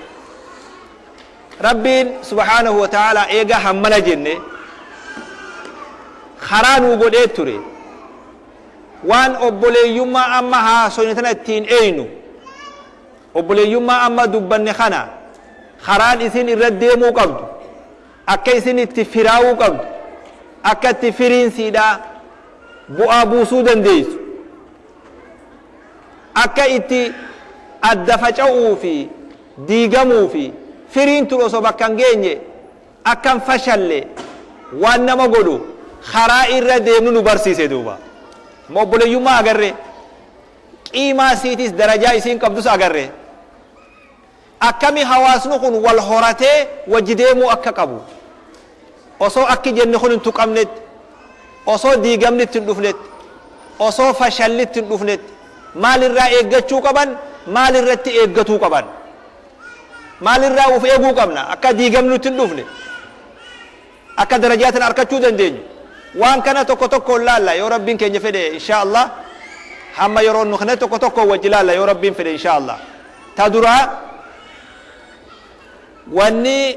ربي سبحانه وتعالى إيغا حمنا جنة خران وقود إيتوري وان أبولي يما أما ها سنتنا التين إينو أبولي يما أما دبان خنا خران إسين الرديمو قبض أكا إسين اتفراو قبض أكا اتفرين سيدا بؤابو سودان ديسو akka itti adda faca'uu fi diigamuu fi firiin turu osoo bakka hin geenye akkan fashalle waan nama godhu karaa irra deemnu nu barsiise duuba obboleeyyummaa agarre qiimaa isiitis darajaa isiin qabdus agarre akkami hawaasni kun wal horatee wajji deemuu akka qabu osoo akki jenne kun hin tuqamnetti osoo diigamnitti hin dhufnetti osoo fashallitti hin dhufnetti maalirraa eeggachuu qaban maalirratti eeggatuu qaban maalirraa uf eeguu qabna akka diigamnutti hin dhufne akka darajaatin arkachuu dandeenyu waan kana tokko tokko laalla yoo rabbiin keenya fedhe insha Allah hamma yeroo nu kana tokko tokko wajji laalla yoo rabbiin fedhe insha Allah ta duraa wanni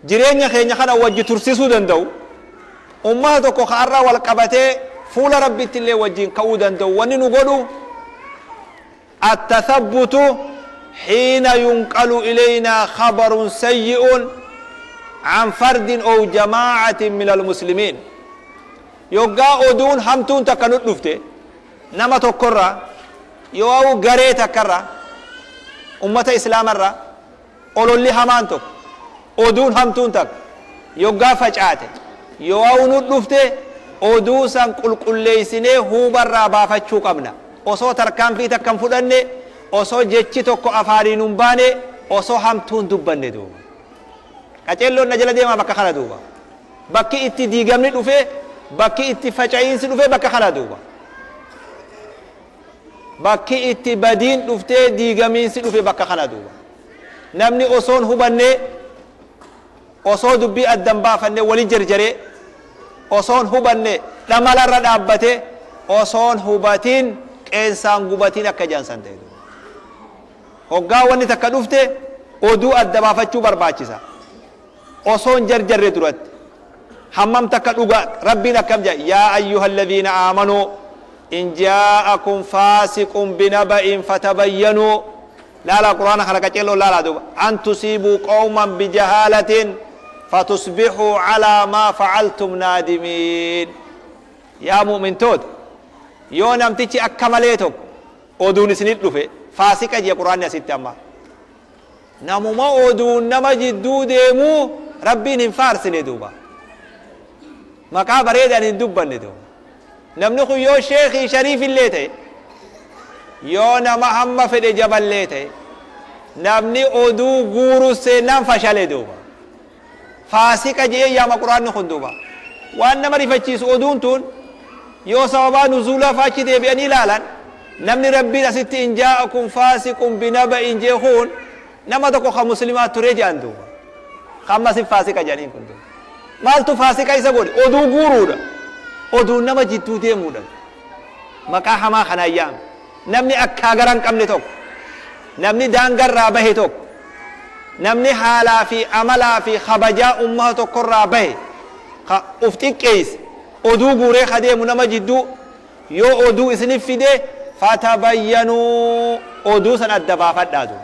jireenya keenya kana wajji tursiisuu danda'u ummaa tokko kaarraa wal qabatee fuula rabbitti illee wajjin ka'uu danda'u wanni nu godhu التثبت حين ينقل إلينا خبر سيء عن فرد أو جماعة من المسلمين يوغا أدون همتون تكنت نفته نما تكرر يواو غري تكرر أمة إسلام الرا أولو اللي همانتو أدون همتون تك يوغا فجعته يواو نفته أدوسا قل ليسنه هو برا بافتشو قبنا وصو تركان في تكن فدنه وصو جيتشي توكو أفاري نمبانه وصو همتون دبنه دوبا qaceelloon na jala deemaa bakka kana duuba bakki itti diigamni dhufe bakki itti faca'iinsi dhufe bakka kana duuba bakki itti badiin dhuftee diigamiinsi dhufe bakka kana duuba namni osoon hubanne osoo dubbii addan baafanne walin jarjaree osoon hubanne dhamalarra dhaabbate osoon hubatiin qeensaan gubatiin akka jaansan ta'e duuba hoggaa wanni takka dhufte oduu adda baafachuu barbaachisa أصون جرجر درت حمم تكدوغا ربنا كم جاء يا أيها الذين آمنوا إن جاءكم فاسق بنبأ فتبينوا لا القرآن خلقت له لا دوبا أن تصيبوا قوما بجهالة فتصبحوا على ما فعلتم نادمين يا مؤمن تود يونم تيجي أكمليتك أدون سنيد لفه فاسق أجي القرآن يا ست أما نمو ما أدون نما جدو ديمو ربين انفارسني دوبا مقا بريد ان دوبا ندوبا نمنخو يو شيخي شريف الليتي يو نما هم فد جبل الليتي نمني أدو غورو سنام فشل دوبا فاسق جي يا قرآن نخون دوبا وان نما رفتشيس أدون تون يو سببا نزولا فاشي دي بأني لالان نمني ربي نسيت إن جاءكم فاسق بنبأ إن جيخون نما تكو خمسلمات تريجان دوبا خمس فاسق جانين كنتم مالتو فاسق إذا قول أدو غورو أدو نما جتو ديمو مكا حما خنا أيام نمني أكاغران كمني توك نمني دانغر رابه توك نمني حالا في عملا في خبجا أمه توك رابه أفتيك كيس أدو غوري خديمو نما جدو يو أدو إسنف فيده فتبينوا أدو سن الدبافت دادو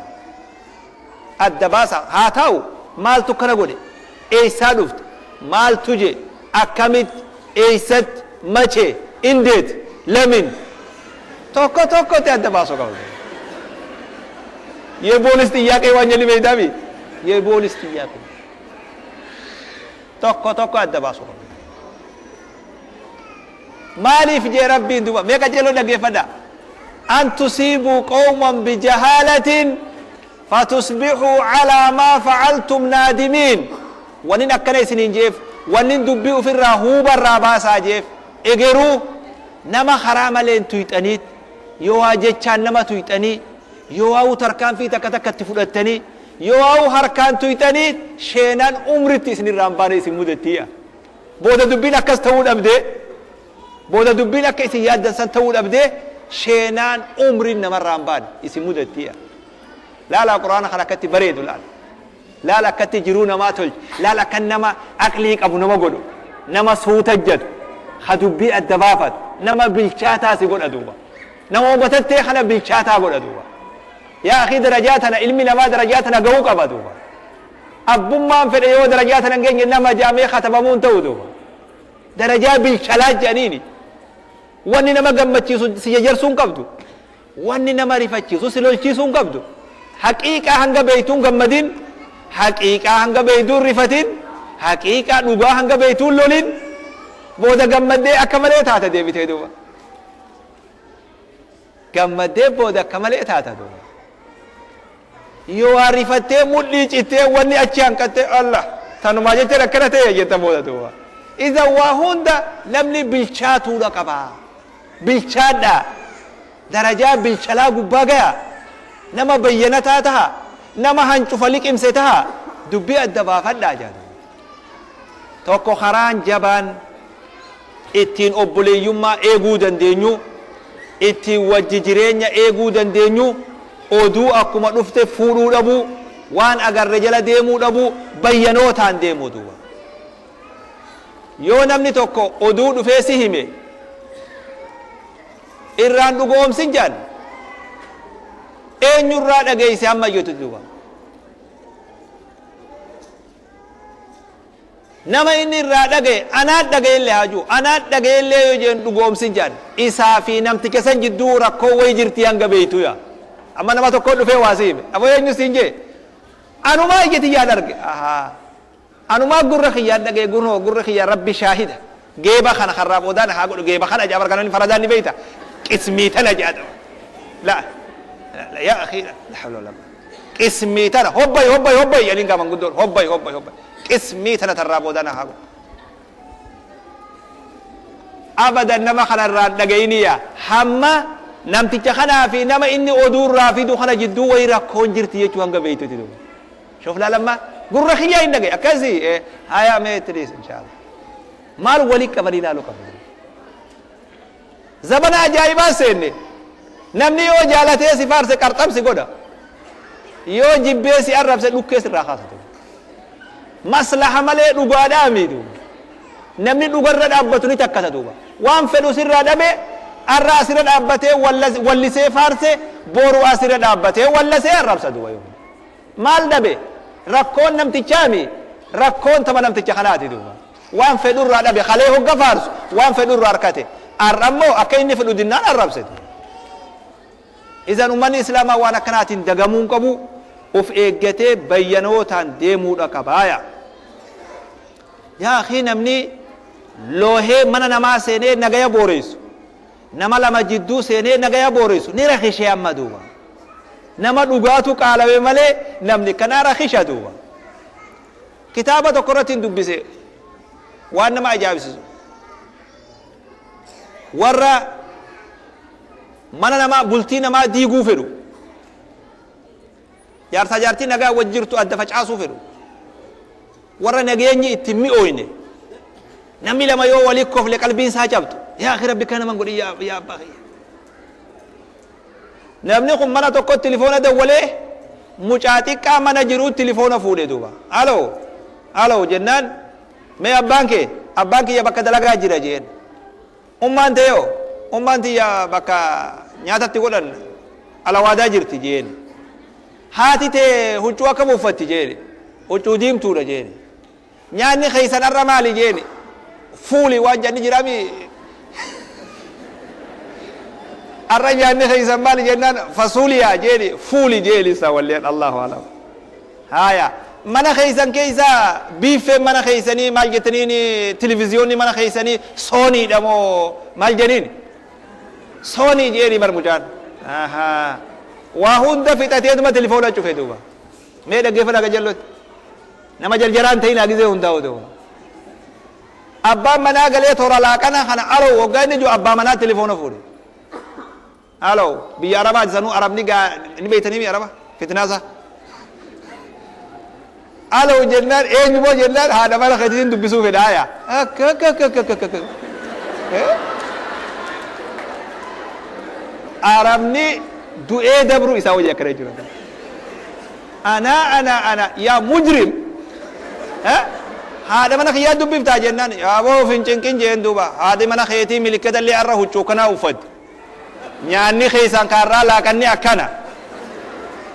الدباسة هاتاو مال تكنا قولي ايسا دفت مال تجي اكامت ايسات مچه اندت لمن توكو توكو تيادة باسو قولي یہ بولستی یاقی وانجلی میدہ بھی یہ بولستی یاقی توكو توكو ادہ باسو قولي مالي فجي ربي دوبا ميكا جلو نگی فدا ان تصيبوا قوما بجهالة فتصبحوا على ما فعلتم نادمين ونين أكنا سنين جيف ونين دبيو في الرهوب الراباسا جيف اگرو نما خرام لين تويتانيت يوا جيچان نما تويتاني يواو تركان في تكتك تفلتاني يواو هركان تويتانيت شينان عمرتي سنين رامباني سمودتيا بودا دبين أكس تول أبدي بودا دبين أكس يادن سن تول أبدي شينان عمري نما رامبان سمودتيا لا لا قرآن خلقت بريد لا لا كت جرونا ما تل لا كنما أكليك أبو نما قدو نما صوت الجد خدوبي الدبافت نما بالشاتا سيقول أدوبا نما بتتي خنا بالشاتا قول أدوبا يا أخي درجاتنا علمي نما درجاتنا قوك أبدوبا أبو ما في الأيو درجاتنا نجي نما جامع ختمون تودوبا درجات بالشلات جانيني واني نما قمتشي سيجرسون قبدو واني نما رفتشي سلولشي سون قبدو حقيقة هنگا بيتون غمدين حقيقة هنگا بيتون رفتين حقيقة نوغا هنگا بيتون لولين بودا غمدي أكملي تاتا دي بيتي دوبا غمدي بودا أكملي تاتا دوبا يو رفتي مولي جيتي واني أچيان كتي الله تانو ماجي تيرا كرتي يجيتا بودا دوبا إذا واهون دا نمني بالشاتو لقبا بالشات دا درجة بالشلا قبا غيا نما بينتها تها نما هنچو فليك امسيتها دبي الدبافة دا جادو توكو خران جبان اتين أبولي يما ايغو دندينيو اتين وججرين ايغو دندينيو oduu akkuma dhufte fuudhuu dhabu waan agarre jala deemuu dhabu bayyanootaan deemuu duuba yoo namni tokko oduu dhufee si hime irraan dhugoomsin jaan eenyurraa dhageeyse hamma iyyutu duuba nama inni irraa dhagaye anaa dhagaye illee haaju anaa dhagaye illee yoo jeen dhugoomsin jedhan isaa fi namticha san jidduu rakkoo wayi jirti hanga beeytu yaa amma nama tokko dhufee waa siime aboo eenyu siin jee anumaa ijjiti yaa darge anumaa gurra kiyyaan dhagaye gurra kiyya rabbi shaahida geeba kana karraa boodaan haa godhu geeba kana jaabar kanani faradaan ni beeyta qismii tana jedha la ya akhi la hawla wala qismii tana hobbay yaliin gaman guddoon hobbay qismii tana tarraa boodaan haa godhu abadan nama kanarraan dhagayniya hamma namticha kanaa fi nama inni oduurraa fidu kana jidduu wayi rakkoon jirti jechuu hanga beeytuti duuba shoof laalamma gurra kiyyaa hin dhagaye akkasii hayaa meetiriis inshaalla maal walii qabanii ilaaluu qabna zabana ajaa'ibaa seenne namni yoo jaalatee si faarse qarxamsi godha yoo jibbee si arrabse dhukkee sirraa kaasatu maslaha malee dhugaadhaa miidhu namni dhugarra dhaabbatu ni takkata duuba waan fedhu sirraa dhabe arra asirra dhaabbatee wallisee faarse boru asirra dhaabbatee wallasee arrabsa duuba yoo maal dhabe rakkoon namtichaami rakkoon tama namticha kanaati duuba waan fedhurraa dhabe kalee hogga faarsu waan fedhurraa harkate arrammoo akka inni fedhu dinnaan arrabsete izan ummanni islaamaa waan akkanaatiin dagamuun qabu uf eeggatee bayyanootaan deemuudha qabaaya yaa akhi namni loohee mana namaa seenee nagaya booreysu nama lama jidduu seenee nagaya booreysu ni rakishee amma duuba nama dhugaatu qaalawe malee namni kanaa rakisha duuba kitaaba tokko irratti hin dubbise waan nama ajaa'ibsiisu warra mana namaa bultii namaa diiguu fedhu jaarsaa jaartii nagaa wajjirtu adda facaasuu fedhu warra nageenyi itti mi'ooyne namni lama yoo walii kofle qalbiin isaa cabtu yaa akhi rabbi kana man godhi yaa abbaa kiyya namni kun mana tokko telefoona dawwalee mucaa xiqqaa mana jiru telefoona fuudhe duuba aloo jennaan mee abbaan kiyya bakka dalagaa jira jeen ummaan tiyya bakka nyaatatti godhan alawaadaa jirti jeen haati tee huccuu akkam uffatti jeen huccuu diimtuudha jeen nyaanni keeysan arra maali jeen fuuli waan janni jirami arra nyaanni keeysan maali jennaan fasuuliyaa jeen fuuli jeelisa walleen allahu alam haya mana keeysan keeysa biiffeen mana keeysanii maal jettaniin televiziyoonni mana keeysanii sooniidha moo maal jeniin soonii jeeni marmucaan waa hunda fixateetuma telefoona cufe duuba mee dhaggeeffadha aga jallotti nama jarjaraan ta'in agizee hundaa'u duuba abbaan manaa galee toora laaqana kana aloo waggaa inni jiru abbaa manaa telefoona fuudhe aloo biyya arabaa sanuu arabni ni beeytanii mi araba fitnaasa aloo jennaan eenyumoo jennaan haadha mana keetiin dubbisuu fedha haya arabni du'ee dabru isaa wajji akkana jira ana yaa mujrim haadha mana kiyyaa dubbiftaa jennaan yaaboo fincinqin jeen duuba haadhi mana keetii milikkatallee arra huccuu kanaa uffatti nyaanni keeysan kaarraa laaqanni akkana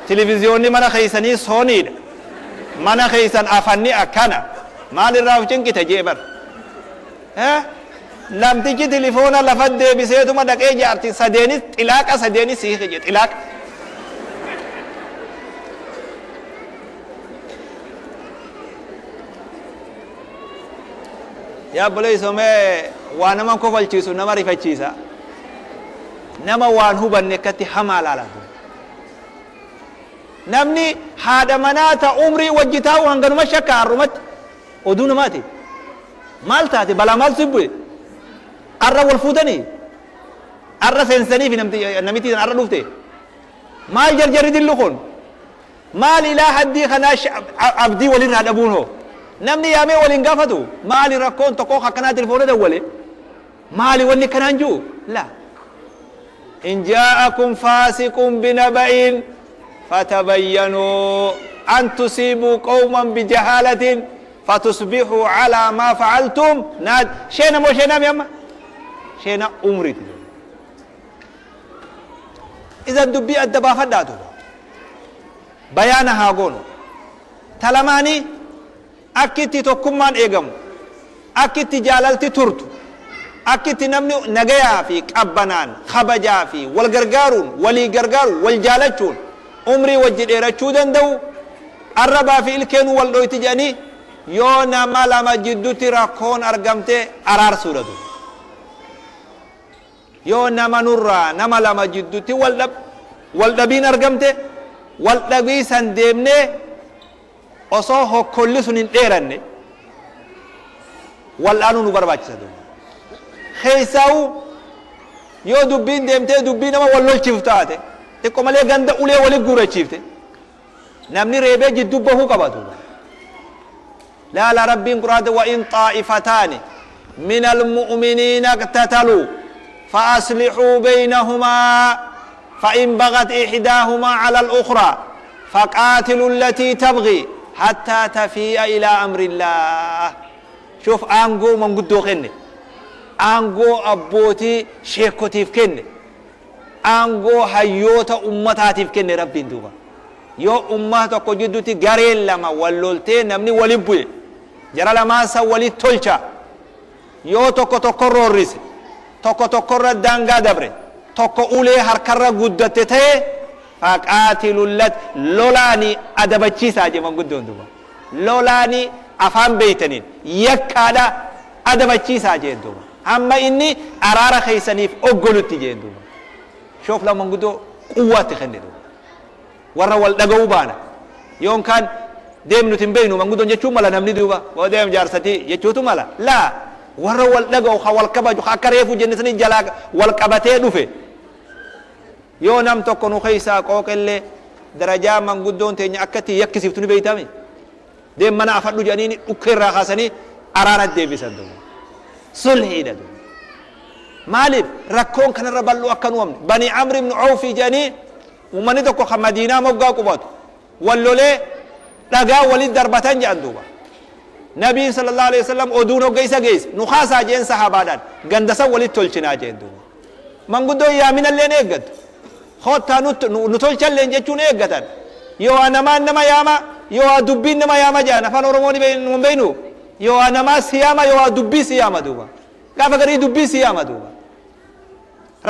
televiziyoonni mana keeysanii sooniidha mana keeysan afanni akkana maal irraa uf cinqite jee bar namtichi telefoona lafa deebiseetuma dhaqee jaarti sadeenis xilaaqa sadeenis hiike je xilaaqa yaa boleeysomee waa naman kofalchiisu nama rifachiisa nama waan hubanne akkatti hamaa laalatu namni haadha manaa ta umrii wajji taa'u hanganuma shakka harrumatti oduu namaati maal taate balaa maal sibbu'e arra wal fuudhanii arra seensanii fi namitiisan arra dhufte maal jarjarri dillu kun maal ilaa haddii kanaa abdii walirraa dhabuun hoo namni yaamee waliin gaafatu maali rakkoon tokko akkanaa telefoona dawwale maali wanni kanaan jiru la in jaa'akum faasiqun binaba'in فتبينوا أن تصيبوا قوما بجهالة فتصبحوا على ما فعلتم ناد شينا مو شينا يما شينا أمري إذا دبي الدبا فداتو بيانها قولوا تلماني أكتي تكمان إيقام أكت جاللتي ترتو أكت نمني نجيا في كبنان خبجا في والجرجارون ولي جرجار والجالتشون عمري وجد إيرتشودن دو الربا في الكين واللويتجاني يونا ما لما جدوتي راكون أرجمتي أرار سورة يونا ما نورا نما لما جدوتي والدبين أرجمتي والدبي سندمني أصوه كل سنين إيراني والآن نبرباج سدو خيساو يو دبين دمتي دبين ما والله شفتاته تكو مالي غند أولي ولي غورة شفته نمني ريبه جدو بهو كباتو لا لا ربي قراد وإن طائفتان من المؤمنين اقتتلوا فأصلحوا بينهما فإن بغت إحداهما على الأخرى فقاتلوا التي تبغي حتى تفيء إلى أمر الله شوف أنغو من قدو خني أنغو أبوتي شيكوتيف كني أنغو هيوتا أمتاتيف كني ربي دوبا يو أمتا كو جدوتي غاريل لما واللولتي نمني ولبوي جرى لما سا ولي تولشا يو توكو توكو روريس توكو توكو ردانغا دبري توكو أولي هركرة قدتته فقاتلوا اللت لولاني أدبتشي ساجي من قدون دوبا لولاني أفهم بيتنين يكادا أدبتشي ساجي دوبا أما إني أرارا خيسانيف أقلت تجي دوبا شوف لما قدو قوة تخندي دوبا ورا والدقو بانا يوم كان ديم نتنبينو من قدون جتشو ملا نمني دوبا وديم جارستي جتشوتو ملا لا ورا والدقو خوال كباجو خاكريفو جنسني جلاك والكبتي دوفي يو نم تكونو خيسا قوك اللي درجة من قدون تيني أكتي يكسفتني بيتامي ديم منا أفضل جانيني أكرر خاسني أرانت ديبي سندو صلحي دو مالب ركون كان ربالو أكن ومن بني عمرو بن عوف جاني ومن دكو خمدينة مبقى قباتو واللولي لقا ولي دربتان جاندوبا نبي صلى الله عليه وسلم أدونو قيسا قيس نخاسا جين صحابادان قندسا ولي تلچنا جين دوبا من قدو يامين اللي نيقد خوتا نتلچا اللي نجتشون نيقدان يو أنما ياما يو دبين نما ياما جانا فان ورموني بينو يو أنما سياما يو دبي سياما دوبا قافا قري دبي سياما دوبا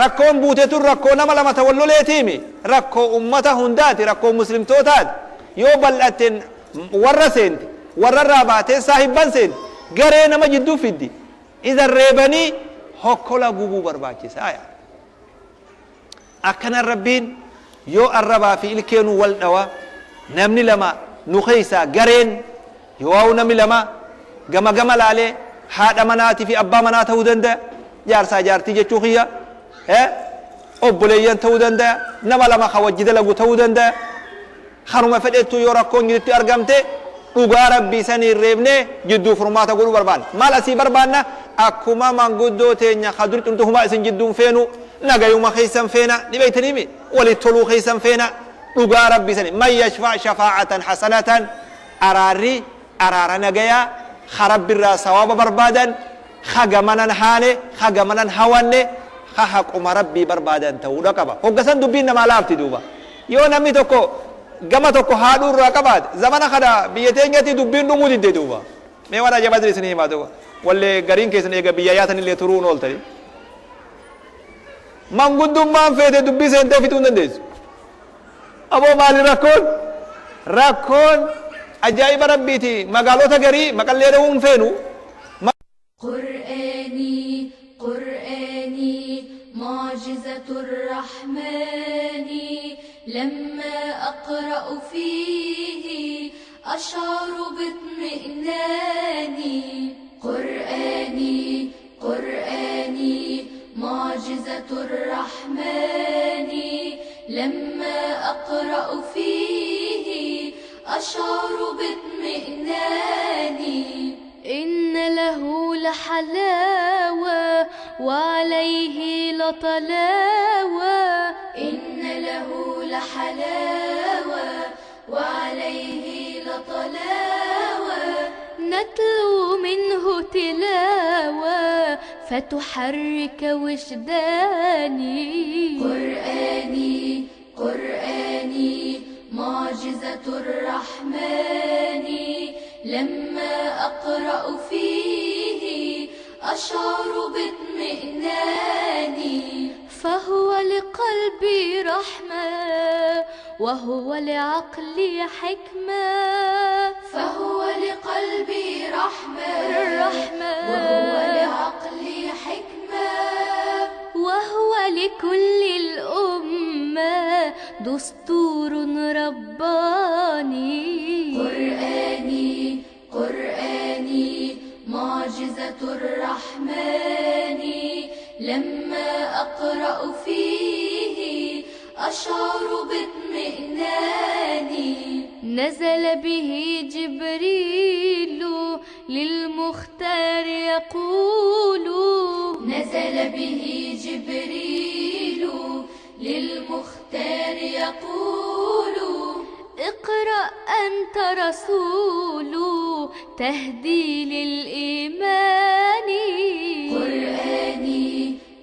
ركون بوتيتو ركون نما لما تولو ليتيمي ركو أمتا هنداتي ركو مسلم توتات يو بلأتن ورسين ورر راباتي صاحبان سين غري نما جدو فيدي إذا ريباني هكولا بوبو برباكي سايا أكنا الربين يو الربا في الكينو والدوا نمني لما نخيسا غرين يو نمي لما غما لالي هذا مناتي في أبا مناته ودندا جارسا جارتي جتشوخيا أبوليان تودندا نما لما خوجد لغو تودندا خرما فديتو يوركون جدتي أرغمتي dhugaa rabbii sanii reebne jidduu furmaata godhuu barbaanna maal asii barbaanna akkuma manguddoo teenya kadur xumtuhumaa isin jidduun feenu nagayuma keeysan feena dhibaytaniimi walit toluu keeysan feena dhugaa rabbii sanii man yashfa' shafaa'atan hasanatan araara nagayaa karabbirraa sawaaba barbaadan khagamanan haane khagamanan hawanne haquma rabbii barbaadan ta'uudha qaba hoggasan dubbiin namaa laafti duuba yoo namni tokko gama tokko haadhuun irraa qabaate zamana kana biyya teenyatti dubbiin dhumuu didde duuba mee waan ajabaa isin himaa ta'u wallee gariin keessan eega biyya yaatan illee turuun ooltani manguddummaan feete dubbii seentee fituu hin dandeessu aboo maali rakkoon ajaa'iba rabbiiti magaalota garii maqallee dha'uun feenu قرآني معجزة الرحمن لما أقرأ فيه أشعر باطمئناني قرآني معجزة الرحمن لما أقرأ فيه أشعر باطمئناني إن له لحلاوة وعليه لطلاوة إن له لحلاوة وعليه لطلاوة نتلو منه تلاوة فتحرك وجداني قرآني معجزة الرحمن لما أقرأ فيه أشعر باطمئنان. فهو لقلبي رحمة وهو لعقلي حكمة. فهو لقلبي رحمة وهو لعقلي حكمة. وهو لكل الأمة دستور رباني. قرآني قرآني معجزة الرحمن. لما أقرأ فيه أشعر باطمئنان. نزل به جبريل للمختار يقول. نزل به جبريل للمختار يقول. اقرأ أنت رسول تهدي للإيمان. قرآني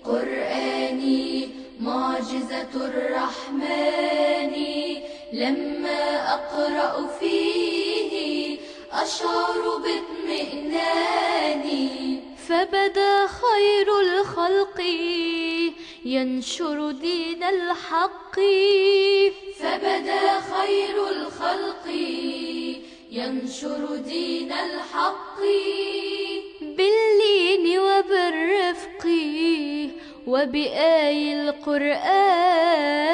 قرآني معجزة الرحمن. لما أقرأ فيه أشعر باطمئنان. فبدا خير الخلق ينشر دين الحق. فبدا خير الخلق ينشر دين الحق. باللين وبالرفق وبآي القرآن.